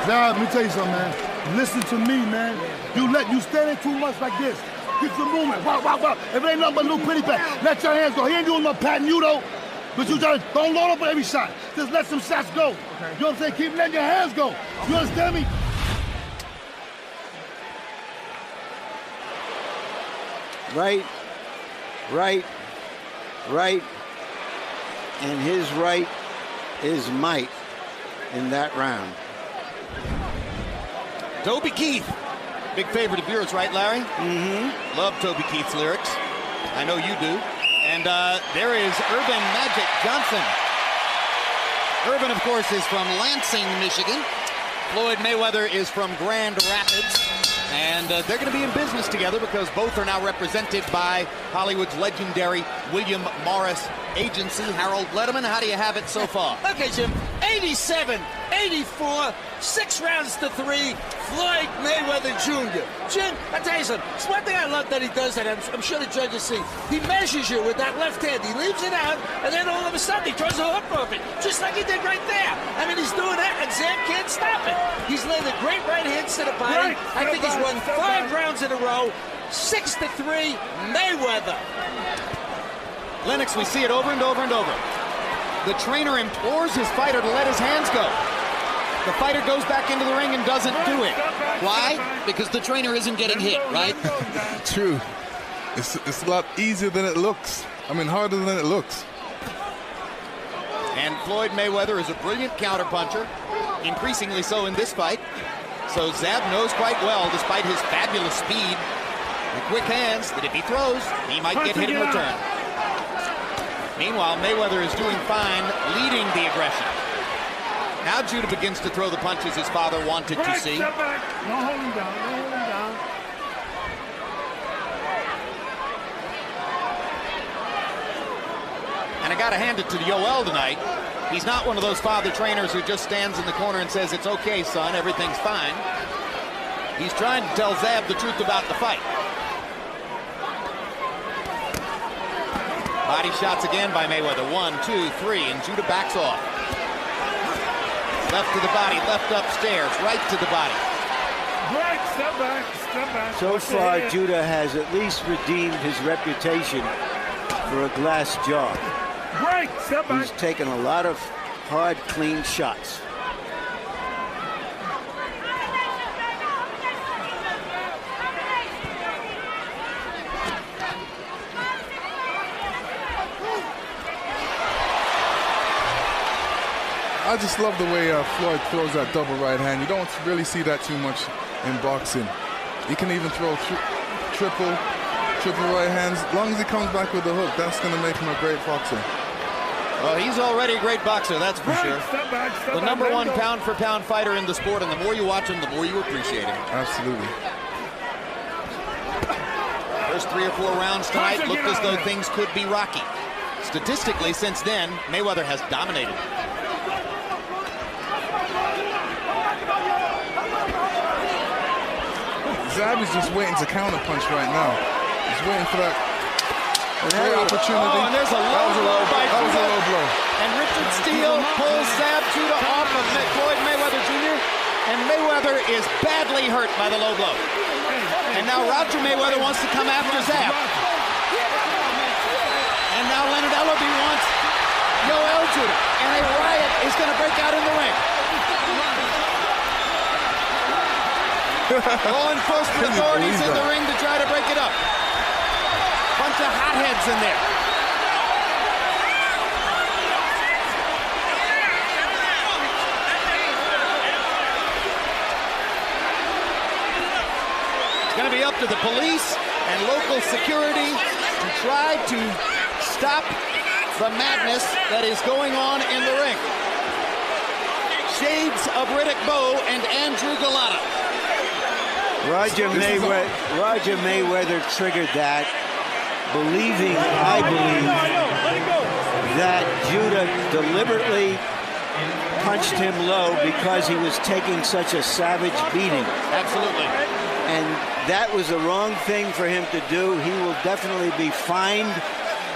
Zab, let me tell you something, man. Listen to me, man. You standing too much like this. Get your movement. Wow, wow, wow. If it ain't nothing but a little pity pat, let your hands go. He ain't doing no patting you, though. But you just don't load up on every shot. Just let some shots go. Okay. You know what I'm saying? Keep letting your hands go. You understand me? Right, right, right. And his right is might in that round. Toby Keith, big favorite of yours, right, Larry? Mm-hmm. Love Toby Keith's lyrics. I know you do. And there is Urban Magic Johnson. Urban, of course, is from Lansing, Michigan. Floyd Mayweather is from Grand Rapids. And they're going to be in business together because both are now represented by Hollywood's legendary William Morris Agency. Harold Letterman, how do you have it so far? Okay, Jim. 87, 84, 6 rounds to 3, Floyd Mayweather Jr. Jim, I tell you something. It's one thing I love that he does that. I'm sure the judges see. He measures you with that left hand. He leaves it out, and then all of a sudden he throws a hook off it, just like he did right there. I mean, he's doing that, and Zab can't stop it. He's landed great right hands to the body. I think he's won 5 rounds in a row. 6-3, Mayweather. Lennox, we see it over and over and over. The trainer implores his fighter to let his hands go. The fighter goes back into the ring and doesn't do it. Why? Because the trainer isn't getting hit, right? True. It's a lot easier than it looks. I mean, harder than it looks. And Floyd Mayweather is a brilliant counterpuncher, increasingly so in this fight. So Zab knows quite well, despite his fabulous speed and quick hands, that if he throws, he might get hit in return. Meanwhile, Mayweather is doing fine, leading the aggression. Now Judah begins to throw the punches his father wanted to see. Step back. No holding down. No holding down. And I got to hand it to Yoel tonight. He's not one of those father trainers who just stands in the corner and says, it's okay, son, everything's fine. He's trying to tell Zab the truth about the fight. Body shots again by Mayweather. 1, 2, 3, and Judah backs off. Left to the body, left upstairs, right to the body. Right, step back, step back. So far, Judah has at least redeemed his reputation for a glass jaw. Right, step back. He's taken a lot of hard, clean shots. I just love the way Floyd throws that double right hand. You don't really see that too much in boxing. He can even throw triple right hands. As long as he comes back with the hook, that's going to make him a great boxer. Well, he's already a great boxer, that's for sure. The number one pound-for-pound fighter in the sport, and the more you watch him, the more you appreciate him. Absolutely. First 3 or 4 rounds tonight looked as though things could be rocky. Statistically, since then, Mayweather has dominated. Zab is just waiting to counterpunch right now. He's waiting for that great opportunity. Oh, and there's a low blow by Judah. That was a low blow. And Richard Steele pulls Zab Judah off of Floyd Mayweather Jr. And Mayweather is badly hurt by the low blow. And now Roger Mayweather wants to come after Zab. And now Leonard Ellerbe wants Yoel Judah. And a riot is going to break out in the ring. Law enforcement authorities in the ring to try to break it up. Bunch of hotheads in there. It's going to be up to the police and local security to try to stop the madness that is going on in the ring. Shades of Riddick Bowe and Andrew Galata. Roger Mayweather triggered that, believing, I believe, that Judah deliberately punched him low because he was taking such a savage beating. Absolutely. And that was the wrong thing for him to do. He will definitely be fined.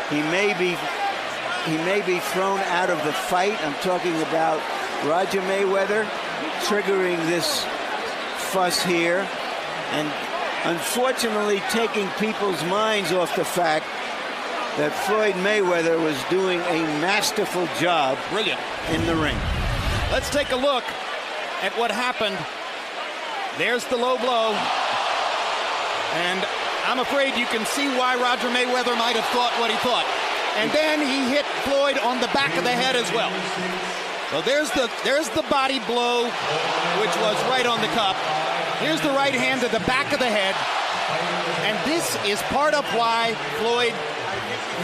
He may be thrown out of the fight. I'm talking about Roger Mayweather triggering this fuss here. And unfortunately taking people's minds off the fact that Floyd Mayweather was doing a masterful job in the ring. Let's take a look at what happened. There's the low blow. And I'm afraid you can see why Roger Mayweather might have thought what he thought. And then he hit Floyd on the back of the head as well. So there's the body blow, which was right on the cup. Here's the right hand to the back of the head. And this is part of why Floyd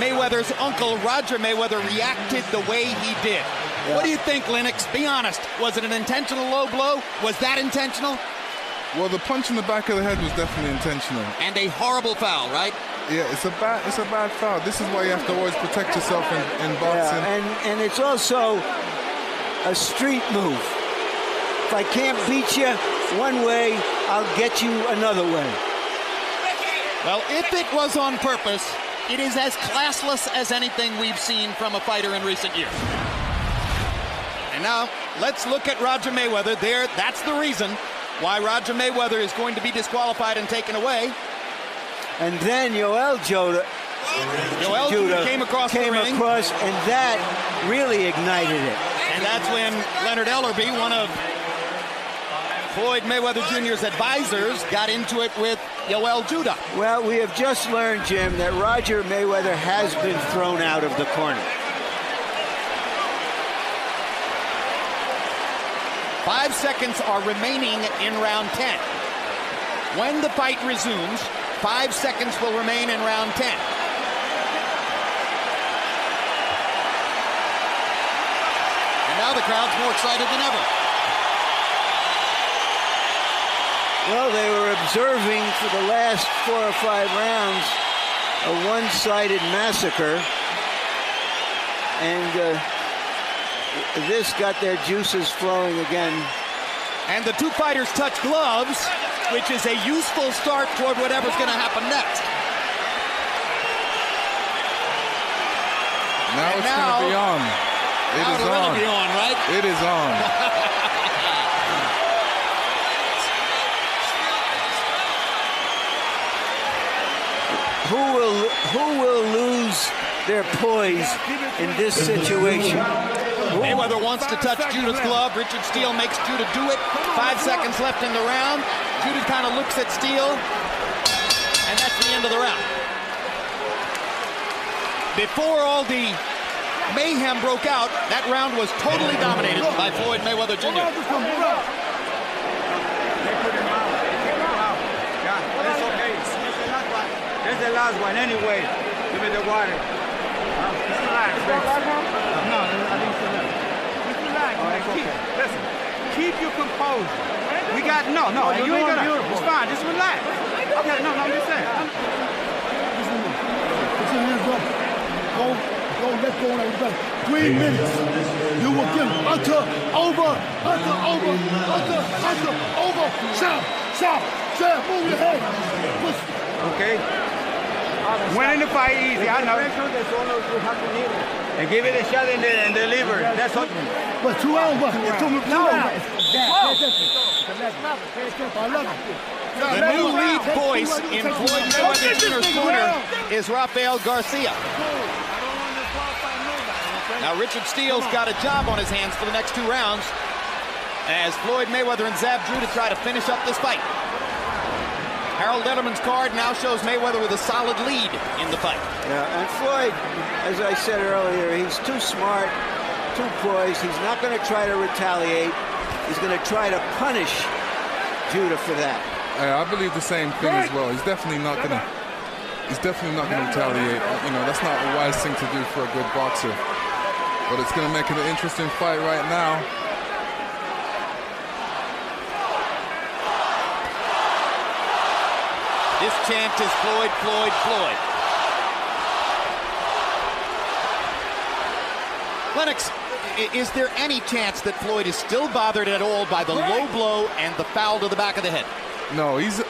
Mayweather's uncle, Roger Mayweather, reacted the way he did. Yeah. What do you think, Lennox? Be honest. Was it an intentional low blow? Was that intentional? Well, the punch in the back of the head was definitely intentional. And a horrible foul, right? Yeah, it's a bad foul. This is why you have to always protect yourself in boxing. Yeah, and it's also a street move. If I can't beat you one way, I'll get you another way. Well, if it was on purpose, it is as classless as anything we've seen from a fighter in recent years. And now, let's look at Roger Mayweather there. That's the reason why Roger Mayweather is going to be disqualified and taken away. And then Yoel Judah came across, and that really ignited it. And that's when Leonard Ellerbe, one of Floyd Mayweather Jr.'s advisors, got into it with Yoel Judah. Well, we have just learned, Jim, that Roger Mayweather has been thrown out of the corner. 5 seconds are remaining in round 10. When the fight resumes, 5 seconds will remain in round 10. And now the crowd's more excited than ever. Well, they were observing for the last 4 or 5 rounds a one-sided massacre. And this got their juices flowing again. And the two fighters touch gloves, which is a useful start toward whatever's going to happen next. Now it's going to be on. It is on. Really be on, right? It is on. Who will lose their poise in this situation? Mayweather wants to touch Judah's glove. Richard Steele makes Judah do it. 5 seconds left in the round. Judah kind of looks at Steele, and that's the end of the round. Before all the mayhem broke out. That round was totally dominated by Floyd Mayweather Jr. Yeah, that's okay. That's the last one anyway. Give me the water. Just relax. No, I think so. Just relax. Listen, keep your composure. We got, no, you ain't gonna, it's fine, just relax. Okay, no, I'm just saying. Put your hands up. Go, let go of everybody. 3 minutes. You will get over. Stop. Move your head. Okay. Winning the fight easy, I know. And give it a shot and deliver. That's all. But 2 hours, but it's too much. The new lead voice in Floyd Mayweather Jr.'s corner is Rafael Garcia. Now Richard Steele's got a job on his hands for the next 2 rounds as Floyd Mayweather and Zab Judah try to finish up this fight. Harold Letterman's card now shows Mayweather with a solid lead in the fight. Yeah, and Floyd, as I said earlier, he's too smart, too poised. He's not going to try to retaliate. He's going to try to punish Judah for that. I believe the same thing as well. He's definitely not going to retaliate. You know, that's not a wise thing to do for a good boxer. But it's going to make it an interesting fight right now. This chant is Floyd, Floyd, Floyd. Lennox, is there any chance that Floyd is still bothered at all by the low blow and the foul to the back of the head? No, he's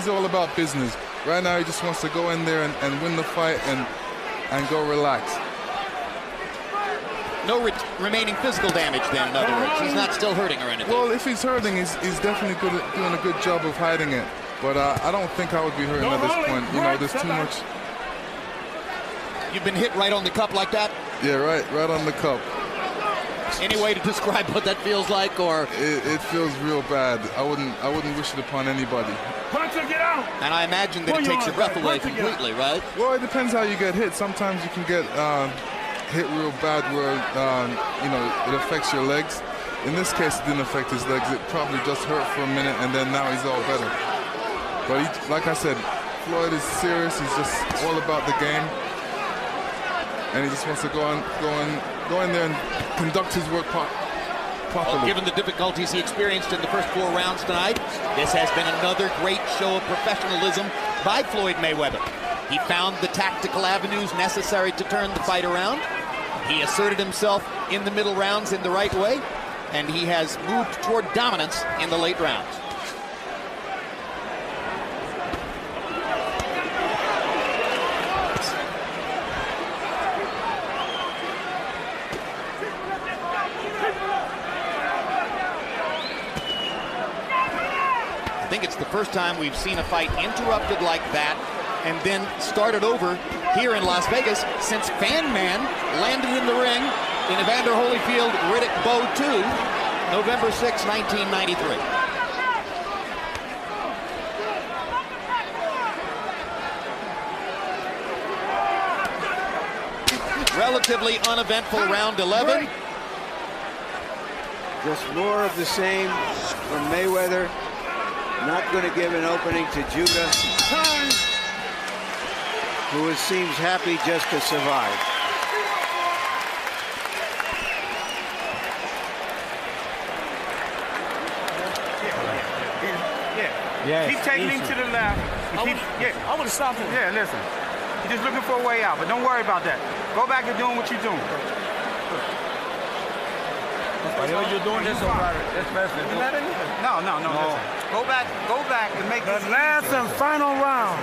all about business. Right now, he just wants to go in there and win the fight and go relax. No remaining physical damage then, in other words. He's not still hurting or anything. Well, if he's hurting, he's definitely doing a good job of hiding it. But I don't think I would be hurting at this point. You know, there's too much. You've been hit right on the cup like that? Yeah, right on the cup. Any way to describe what that feels like, or? It feels real bad. I wouldn't wish it upon anybody. Punch or get out. And I imagine that it takes your breath away completely, right? Well, it depends how you get hit. Sometimes you can get hit real bad where you know, it affects your legs. In this case, it didn't affect his legs. It probably just hurt for a minute, and then now he's all better. But he, like I said, Floyd is serious. He's just all about the game, and he just wants to go in there and conduct his work properly. Well, given the difficulties he experienced in the first 4 rounds tonight, this has been another great show of professionalism by Floyd Mayweather. He found the tactical avenues necessary to turn the fight around. He asserted himself in the middle rounds in the right way, and he has moved toward dominance in the late rounds. I think it's the first time we've seen a fight interrupted like that and then started over here in Las Vegas since Fan Man landed in the ring in Evander Holyfield Riddick Bowe 2, November 6, 1993. Relatively uneventful round 11. Just more of the same from Mayweather. Not going to give an opening to Judah, who seems happy just to survive. Yeah. Keep taking him to the left. I would have stopped him. Yeah, listen. He's just looking for a way out, but don't worry about that. Go back to doing what you're doing. Whatever you're doing, that's all right. That's best. No. Go back and make the last and final round.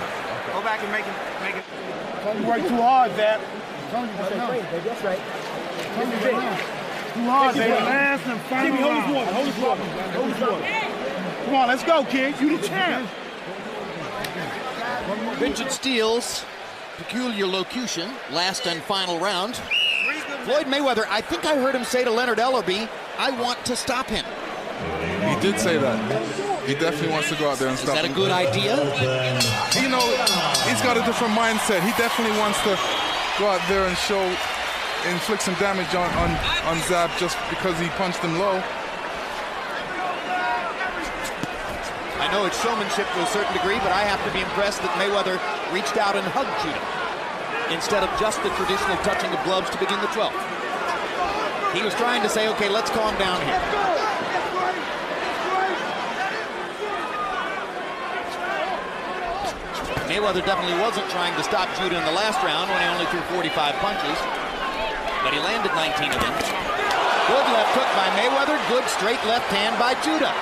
Go back and make it. Don't work too hard, Zab. That's right. Too hard, baby. Last and final round. Hold his water. Come on, let's go, kid. You the champ. Vincent Steele's peculiar locution, last and final round. Floyd Mayweather, I think I heard him say to Leonard Ellerby, I want to stop him. He did say that. He definitely wants to go out there and stop him. Is that a good idea? You know, he's got a different mindset. He definitely wants to go out there and show inflict some damage on Zab just because he punched him low. I know it's showmanship to a certain degree, but I have to be impressed that Mayweather reached out and hugged Judah instead of just the traditional touching of gloves to begin the 12th. He was trying to say, okay, let's calm down here. Mayweather definitely wasn't trying to stop Judah in the last round when he only threw 45 punches, but he landed 19 of them. Good left hook by Mayweather, good straight left hand by Judah.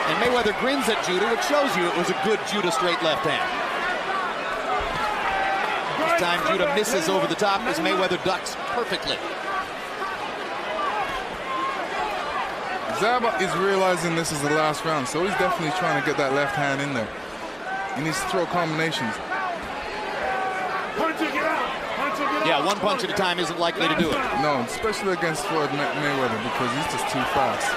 And Mayweather grins at Judah, which shows you it was a good Judah straight left hand. This time Judah misses over the top as Mayweather ducks perfectly. Zab is realizing this is the last round, so he's definitely trying to get that left hand in there. He needs to throw combinations. Punch it, get out. Punch it, get out. Yeah, one punch at a time isn't likely to do it. No, especially against Floyd Mayweather because he's just too fast.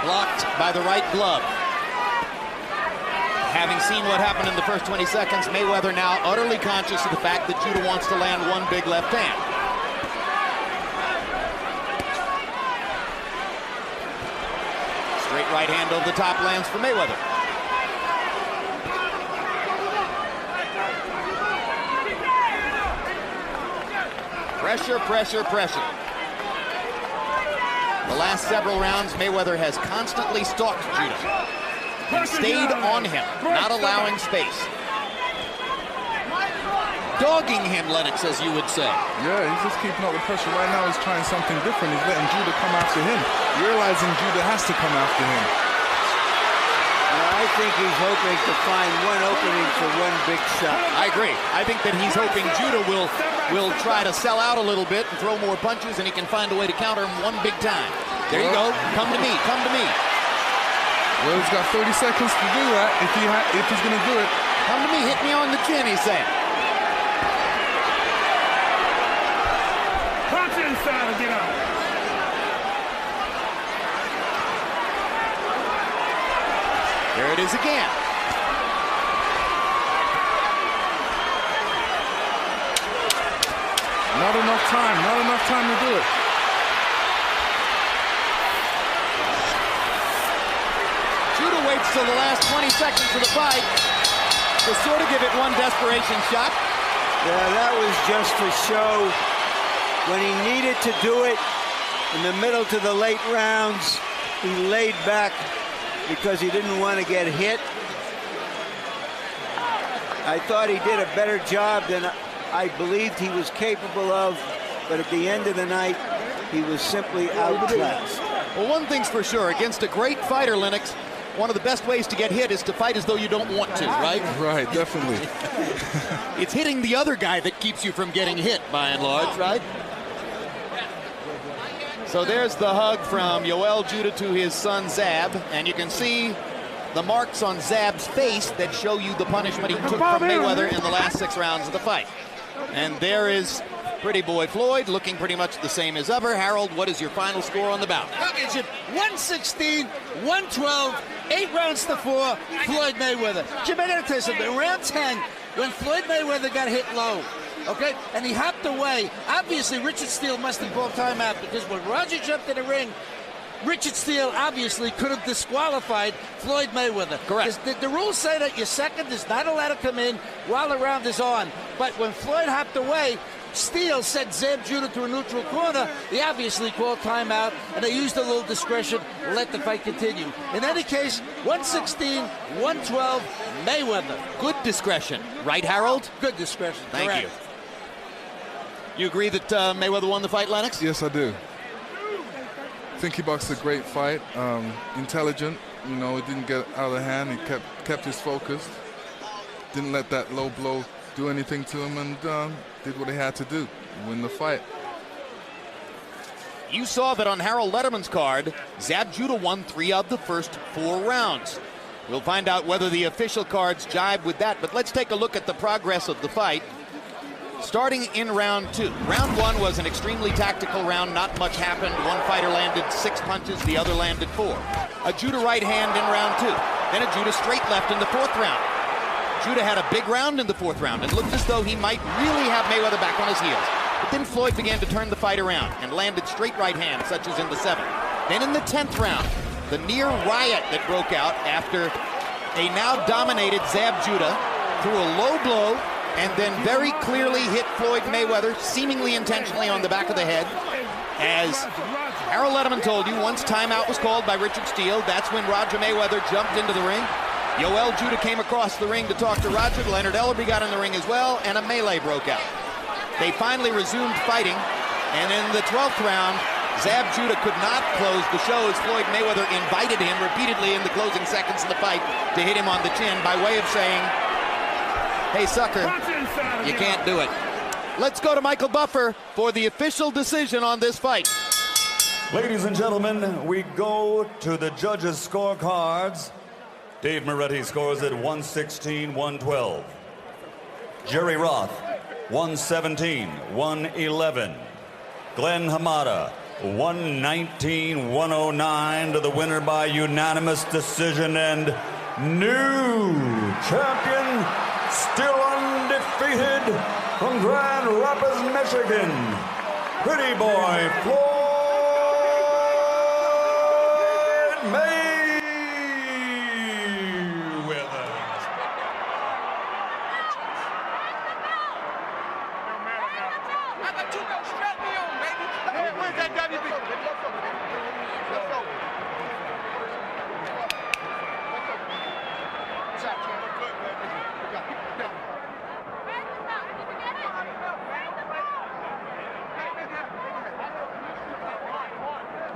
Blocked by the right glove. Having seen what happened in the first 20 seconds, Mayweather now utterly conscious of the fact that Judah wants to land one big left hand. Straight right hand over the top lands for Mayweather. Pressure, pressure, pressure. The last several rounds, Mayweather has constantly stalked Judah and stayed on him, not allowing space. Dogging him, Lennox, as you would say. Yeah, he's just keeping up the pressure. Right now he's trying something different. He's letting Judah come after him, realizing Judah has to come after him. I think he's hoping to find one opening for one big shot. I agree. I think that he's hoping Judah will try to sell out a little bit and throw more punches, and he can find a way to counter him one big time. There you go. Come to me. Come to me. Well, he's got 30 seconds to do that if he's going to do it. Come to me. Hit me on the chin, he's saying. Punch inside and get out. There it is again. Not enough time. Not enough time to do it. Judah waits till the last 20 seconds of the fight to sort of give it one desperation shot. Yeah, that was just for show. When he needed to do it in the middle to the late rounds, he laid back because he didn't want to get hit. I thought he did a better job than I believed he was capable of, but at the end of the night, he was simply outclassed. Well, one thing's for sure, against a great fighter, Lennox, one of the best ways to get hit is to fight as though you don't want to, right? Right, definitely. It's hitting the other guy that keeps you from getting hit, by and large, right? So there's the hug from Yoel Judah to his son Zab, and you can see the marks on Zab's face that show you the punishment he took from Mayweather in the last 6 rounds of the fight. And there is pretty boy Floyd, looking pretty much the same as ever. Harold, what is your final score on the bout? Championship 116, 112, 8 rounds to 4, Floyd Mayweather. Jim, I gotta tell you something. In round 10, when Floyd Mayweather got hit low, okay, and he hopped away, obviously Richard Steele must have called timeout because when Roger jumped in the ring, Richard Steele obviously could have disqualified Floyd Mayweather. Correct. The rules say that your second is not allowed to come in while the round is on. But when Floyd hopped away, Steele sent Zab Judah to a neutral corner. He obviously called timeout, and they used a little discretion to let the fight continue. In any case, 116, 112, Mayweather. Good discretion, right, Harold? Good discretion. Thank Correct. you. You agree that Mayweather won the fight, Lennox? Yes, I do. I think he boxed a great fight, intelligent. You know, he didn't get out of hand. He kept his focus. Didn't let that low blow do anything to him, and did what he had to do, win the fight. You saw that on Harold Letterman's card, Zab Judah won 3 of the first 4 rounds. We'll find out whether the official cards jibe with that, but let's take a look at the progress of the fight. Starting in round 2. Round 1 was an extremely tactical round. Not much happened. One fighter landed 6 punches, the other landed 4. A Judah right hand in round 2. Then a Judah straight left in the 4th round. Judah had a big round in the 4th round and looked as though he might really have Mayweather back on his heels. But then Floyd began to turn the fight around and landed straight right hands, such as in the 7th. Then in the 10th round, the near riot that broke out after a now dominated Zab Judah threw a low blow and then very clearly hit Floyd Mayweather, seemingly intentionally, on the back of the head. As Harold Letterman told you, once timeout was called by Richard Steele, that's when Roger Mayweather jumped into the ring. Yoel Judah came across the ring to talk to Roger. Leonard Ellerby got in the ring as well, and a melee broke out. They finally resumed fighting, and in the 12th round, Zab Judah could not close the show as Floyd Mayweather invited him repeatedly in the closing seconds of the fight to hit him on the chin by way of saying, "Hey, sucker, you can't do it." Let's go to Michael Buffer for the official decision on this fight. Ladies and gentlemen, we go to the judges' scorecards. Dave Moretti scores at 116-112. Jerry Roth, 117-111. Glen Hamada, 119-109 to the winner by unanimous decision, and new champion, still undefeated from Grand Rapids, Michigan, Pretty Boy Floyd Mayweather.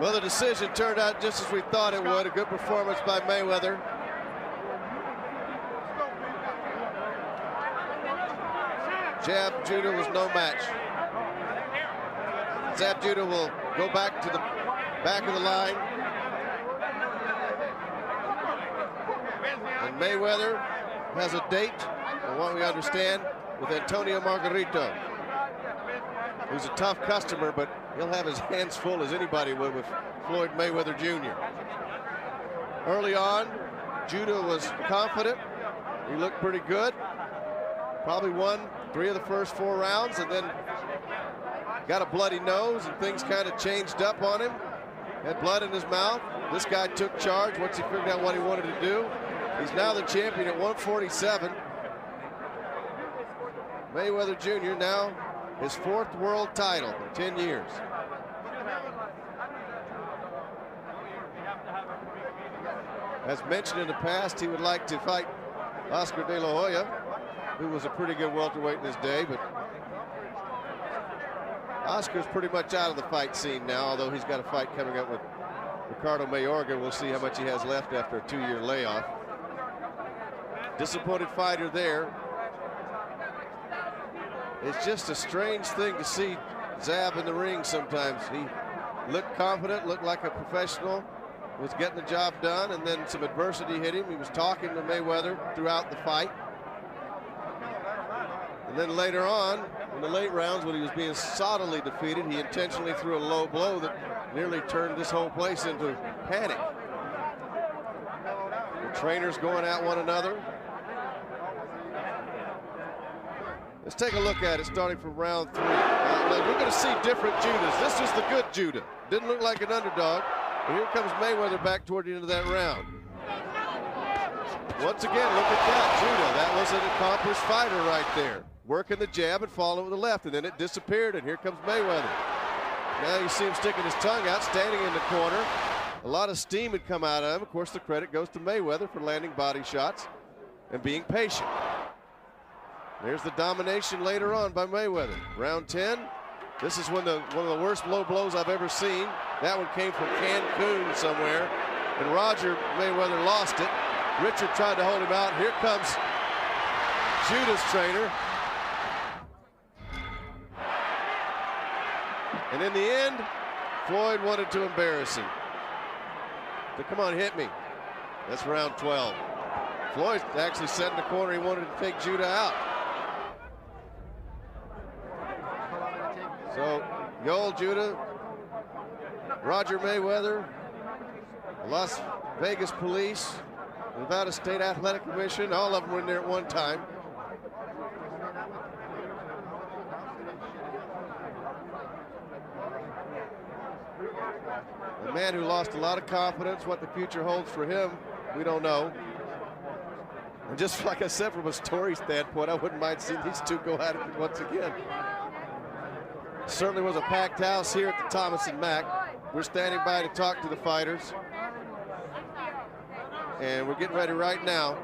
Well, the decision turned out just as we thought it would. A good performance by Mayweather. Zab Judah was no match. Zab Judah will go back to the back of the line. And Mayweather has a date, from what we understand, with Antonio Margarito, who's a tough customer, but he'll have his hands full as anybody would with Floyd Mayweather Jr. Early on, Judah was confident. He looked pretty good. Probably won 3 of the first 4 rounds, and then got a bloody nose, and things kind of changed up on him. Had blood in his mouth. This guy took charge once he figured out what he wanted to do. He's now the champion at 147. Mayweather Jr. now his 4th world title in 10 years. As mentioned in the past, he would like to fight Oscar De La Hoya, who was a pretty good welterweight in his day, but Oscar's pretty much out of the fight scene now, although he's got a fight coming up with Ricardo Mayorga. We'll see how much he has left after a 2-year layoff. Disappointed fighter there. It's just a strange thing to see Zab in the ring sometimes. He looked confident, looked like a professional, was getting the job done, and then some adversity hit him. He was talking to Mayweather throughout the fight. And then later on, in the late rounds, when he was being solidly defeated, he intentionally threw a low blow that nearly turned this whole place into panic. The trainers going at one another. Let's take a look at it starting from round 3. We're going to see different Judahs. This is the good Judah. Didn't look like an underdog. But here comes Mayweather back toward the end of that round. Once again, look at that, Judah. That was an accomplished fighter right there. Working the jab and following with the left, and then it disappeared, and here comes Mayweather. Now you see him sticking his tongue out, standing in the corner. A lot of steam had come out of him. Of course, the credit goes to Mayweather for landing body shots and being patient. There's the domination later on by Mayweather. Round 10. This is one of the worst low blows I've ever seen. That one came from Cancun somewhere, and Roger Mayweather lost it. Richard tried to hold him out. Here comes Judah's trainer. And in the end, Floyd wanted to embarrass him. So come on, hit me. That's round 12. Floyd actually sat in the corner. He wanted to take Judah out. Yoel Judah, Roger Mayweather, Las Vegas Police, Nevada State Athletic Commission, all of them were in there at one time. A man who lost a lot of confidence. What the future holds for him, we don't know. And just like I said, from a story standpoint, I wouldn't mind seeing these two go at it once again. Certainly was a packed house here at the Thomas and Mack. We're standing by to talk to the fighters. And we're getting ready right now.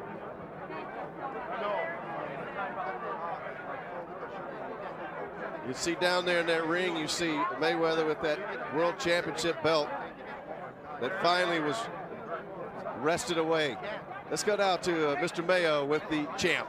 You see down there in that ring, you see Mayweather with that World Championship belt that finally was wrested away. Let's go now to Mr. Mayo with the champ.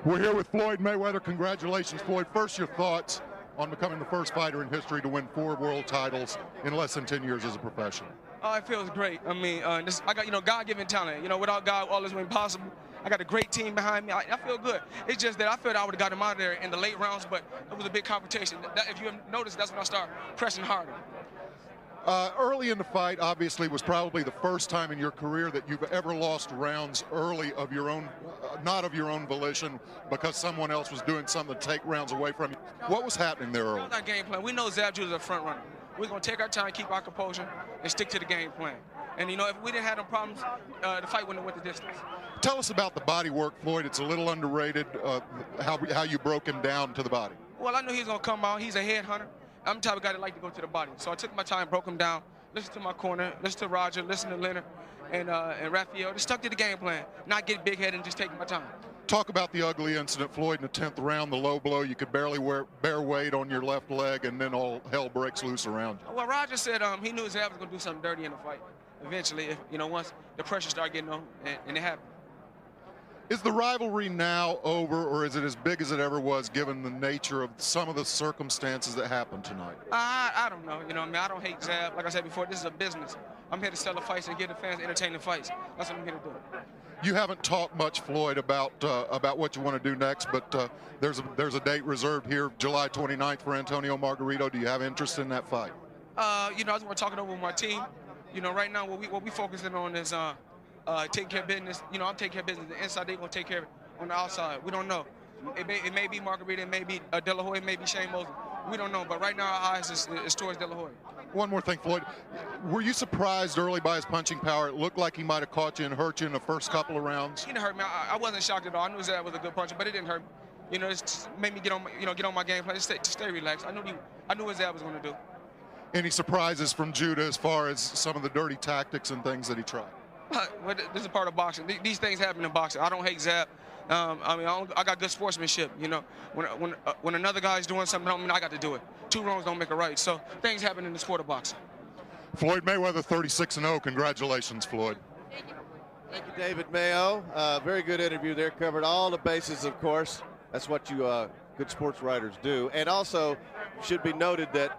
We're here with Floyd Mayweather. Congratulations, Floyd. First, your thoughts on becoming the first fighter in history to win 4 world titles in less than 10 years as a professional. Oh, it feels great. I mean, I got, God-given talent. Without God, all is impossible. I got a great team behind me. I feel good. It's just that I felt I would have got him out of there in the late rounds, but it was a big competition. If you have noticed, that's when I started pressing harder. Early in the fight, obviously, was probably the first time in your career that you've ever lost rounds early of your own, not of your own volition, because someone else was doing something to take rounds away from you. What was happening there early? Our game plan. We know Zab Judah is a front runner. We're going to take our time, keep our composure, and stick to the game plan. And, if we didn't have no problems, the fight wouldn't have went the distance. Tell us about the body work, Floyd. It's a little underrated, how you broke him down to the body. Well, I knew he was going to come out. He's a headhunter. I'm the type of guy that like to go to the body. So I took my time, broke him down, listened to my corner, listened to Roger, listened to Leonard, and Raphael. Just stuck to the game plan, not get big-headed and just taking my time. Talk about the ugly incident, Floyd, in the 10th round, the low blow. You could barely bear weight on your left leg, and then all hell breaks loose around you. Well, Roger said he knew Zab was going to do something dirty in the fight. Eventually, if, once the pressure started getting on, and it happened. Is the rivalry now over, or is it as big as it ever was, given the nature of some of the circumstances that happened tonight? I don't know. I don't hate Zab. Like I said before, this is a business. I'm here to sell the fights and give the fans entertaining fights. That's what I'm here to do. You haven't talked much, Floyd, about what you want to do next, but there's a date reserved here, July 29th, for Antonio Margarito. Do you have interest in that fight? I just want to talk it over with my team. Right now what we focusing on is taking care of business. I'm taking care of business. The inside, they're going to take care of it on the outside. We don't know. It may be Margarito, it may be De La Hoya, it may be Shane Mosley. We don't know, but right now our eyes is towards De La Hoya. One more thing, Floyd. Were you surprised early by his punching power? It looked like he might have caught you and hurt you in the first couple of rounds. He didn't hurt me. I wasn't shocked at all. I knew Zab was a good puncher, but it didn't hurt me. It just made me get on my game plan, to stay relaxed. I knew what Zab was going to do. Any surprises from Judah as far as some of the dirty tactics and things that he tried? Well, this is part of boxing. These things happen in boxing. I don't hate Zab. I got good sportsmanship. When another guy's doing something, I don't mean I got to do it. 2 wrongs don't make a right. So things happen in the sport of boxing. Floyd Mayweather, 36-0. Congratulations, Floyd. Thank you, David Mayo. Very good interview there. Covered all the bases, of course. That's what you good sports writers do. And also, should be noted that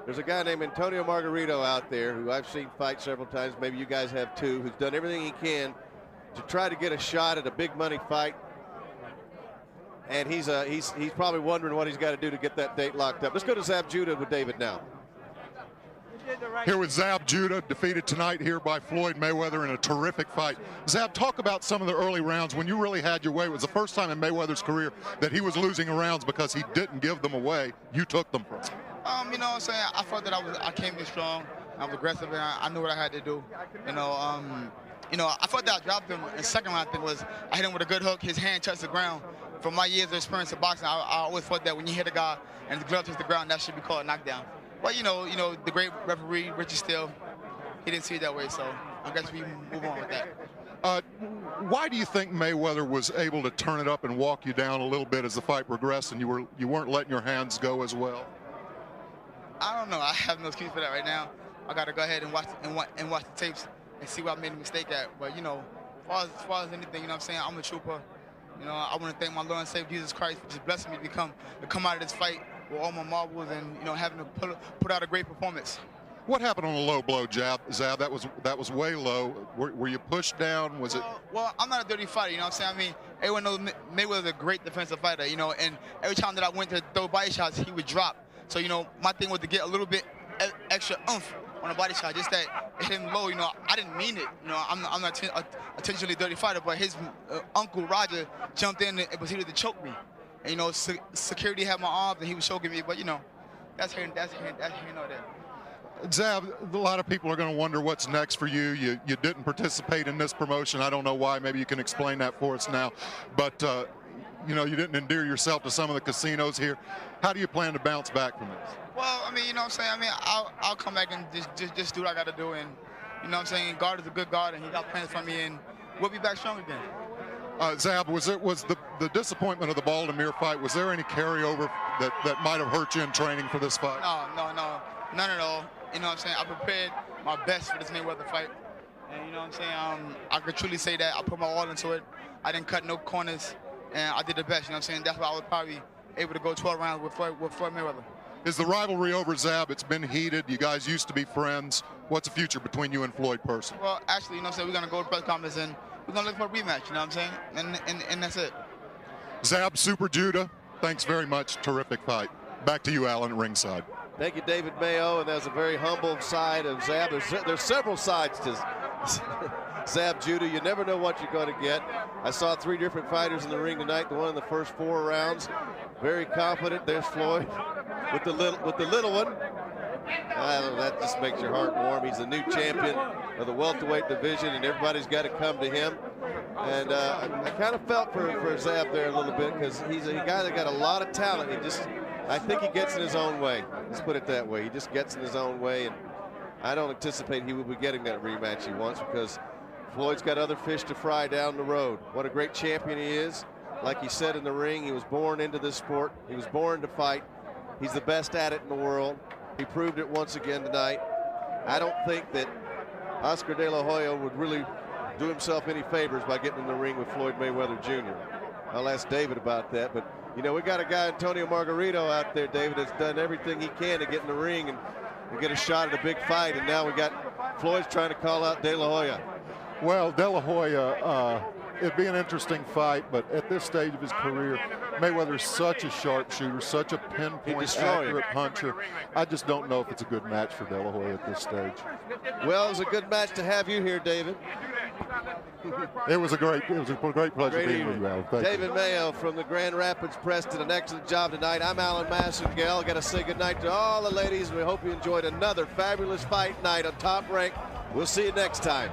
there's a guy named Antonio Margarito out there who I've seen fight several times. Maybe you guys have too. Who's done everything he can to try to get a shot at a big money fight. And he's probably wondering what he's got to do to get that date locked up. Let's go to Zab Judah with David now. Here with Zab Judah, defeated tonight here by Floyd Mayweather in a terrific fight. Zab, talk about some of the early rounds when you really had your way. It was the first time in Mayweather's career that he was losing rounds because he didn't give them away. You took them from him. You know what I'm saying? I felt that I came in strong. I was aggressive, and I knew what I had to do. I felt that I dropped him in the second round. I think I hit him with a good hook. His hand touched the ground. From my years of experience in boxing, I always felt that when you hit a guy and his glove touches the ground, that should be called a knockdown. But the great referee Richard Steele, he didn't see it that way. So I guess we move on with that. Why do you think Mayweather was able to turn it up and walk you down a little bit as the fight progressed, and you weren't letting your hands go as well? I don't know. I have no excuse for that right now. I got to go ahead and watch the tapes and see where I made a mistake at. But as far as anything, what I'm saying, I'm a trooper. I want to thank my Lord and Savior Jesus Christ for just blessing me to come out of this fight with all my marbles and having to put out a great performance. What happened on the low blow jab, Zab? That was way low. Were you pushed down? Was it? Well, I'm not a dirty fighter, you know what I'm saying? I mean, everyone knows Mayweather's a great defensive fighter, you know, and every time that I went to throw body shots, he would drop. So, you know, my thing was to get a little bit extra oomph on a body shot, just that it hit him low, you know. I didn't mean it, you know. I'm not a intentionally dirty fighter, but his uncle Roger jumped in and proceeded to choke me. And, you know, security had my arms and he was choking me, but, you know, that's here and there. Zab, a lot of people are going to wonder what's next for you. You didn't participate in this promotion. I don't know why. Maybe you can explain that for us now. But, you know, you didn't endear yourself to some of the casinos here. How do you plan to bounce back from this? Well, I mean, you know what I'm saying? I mean, I'll come back and just do what I got to do. And, you know what I'm saying? God is a good God, and he got plans for me, and we'll be back strong again. Zab, was the disappointment of the Baldomir fight, was there any carryover that might have hurt you in training for this fight? No, none at all. You know what I'm saying? I prepared my best for this Mayweather fight. And you know what I'm saying? I could truly say that I put my all into it. I didn't cut no corners, and I did the best. You know what I'm saying? That's why I was probably able to go 12 rounds with Floyd Mayweather. Is the rivalry over, Zab? It's been heated. You guys used to be friends. What's the future between you and Floyd personally? Well, actually, you know what I'm saying? We're going to go to press conference, and we're going to look for a rematch. You know what I'm saying? And that's it. Zab Super Judah, thanks very much. Terrific fight. Back to you, Alan, at ringside. Thank you, David Mayo, and that's a very humble side of Zab. There's several sides to Zab Judah. You never know what you're going to get. I saw 3 different fighters in the ring tonight. The one in the first 4 rounds, very confident. There's Floyd with the little one. That just makes your heart warm. He's the new champion of the welterweight division, and everybody's got to come to him. And I kind of felt for Zab there a little bit, because he's a guy that got a lot of talent. I think he gets in his own way. Let's put it that way. He just gets in his own way, and I don't anticipate he will be getting that rematch he wants, because Floyd's got other fish to fry down the road. What a great champion he is. Like he said in the ring, he was born into this sport. He was born to fight. He's the best at it in the world. He proved it once again tonight. I don't think that Oscar De La Hoya would really do himself any favors by getting in the ring with Floyd Mayweather Jr. I'll ask David about that, but you know, we got a guy, Antonio Margarito, out there, David, that's done everything he can to get in the ring and get a shot at a big fight, and now we got Floyd's trying to call out De La Hoya. Well, De La Hoya, it'd be an interesting fight, but at this stage of his career, Mayweather's such a sharpshooter, such a pinpoint accurate puncher. I just don't know if it's a good match for De La Hoya at this stage. Well, it was a good match to have you here, David. It was a great pleasure being with you, Alan. Thank David you. Mayo from the Grand Rapids Press did an excellent job tonight. I'm Alan Massengale. Got to say goodnight to all the ladies. We hope you enjoyed another fabulous fight night on Top Rank. We'll see you next time.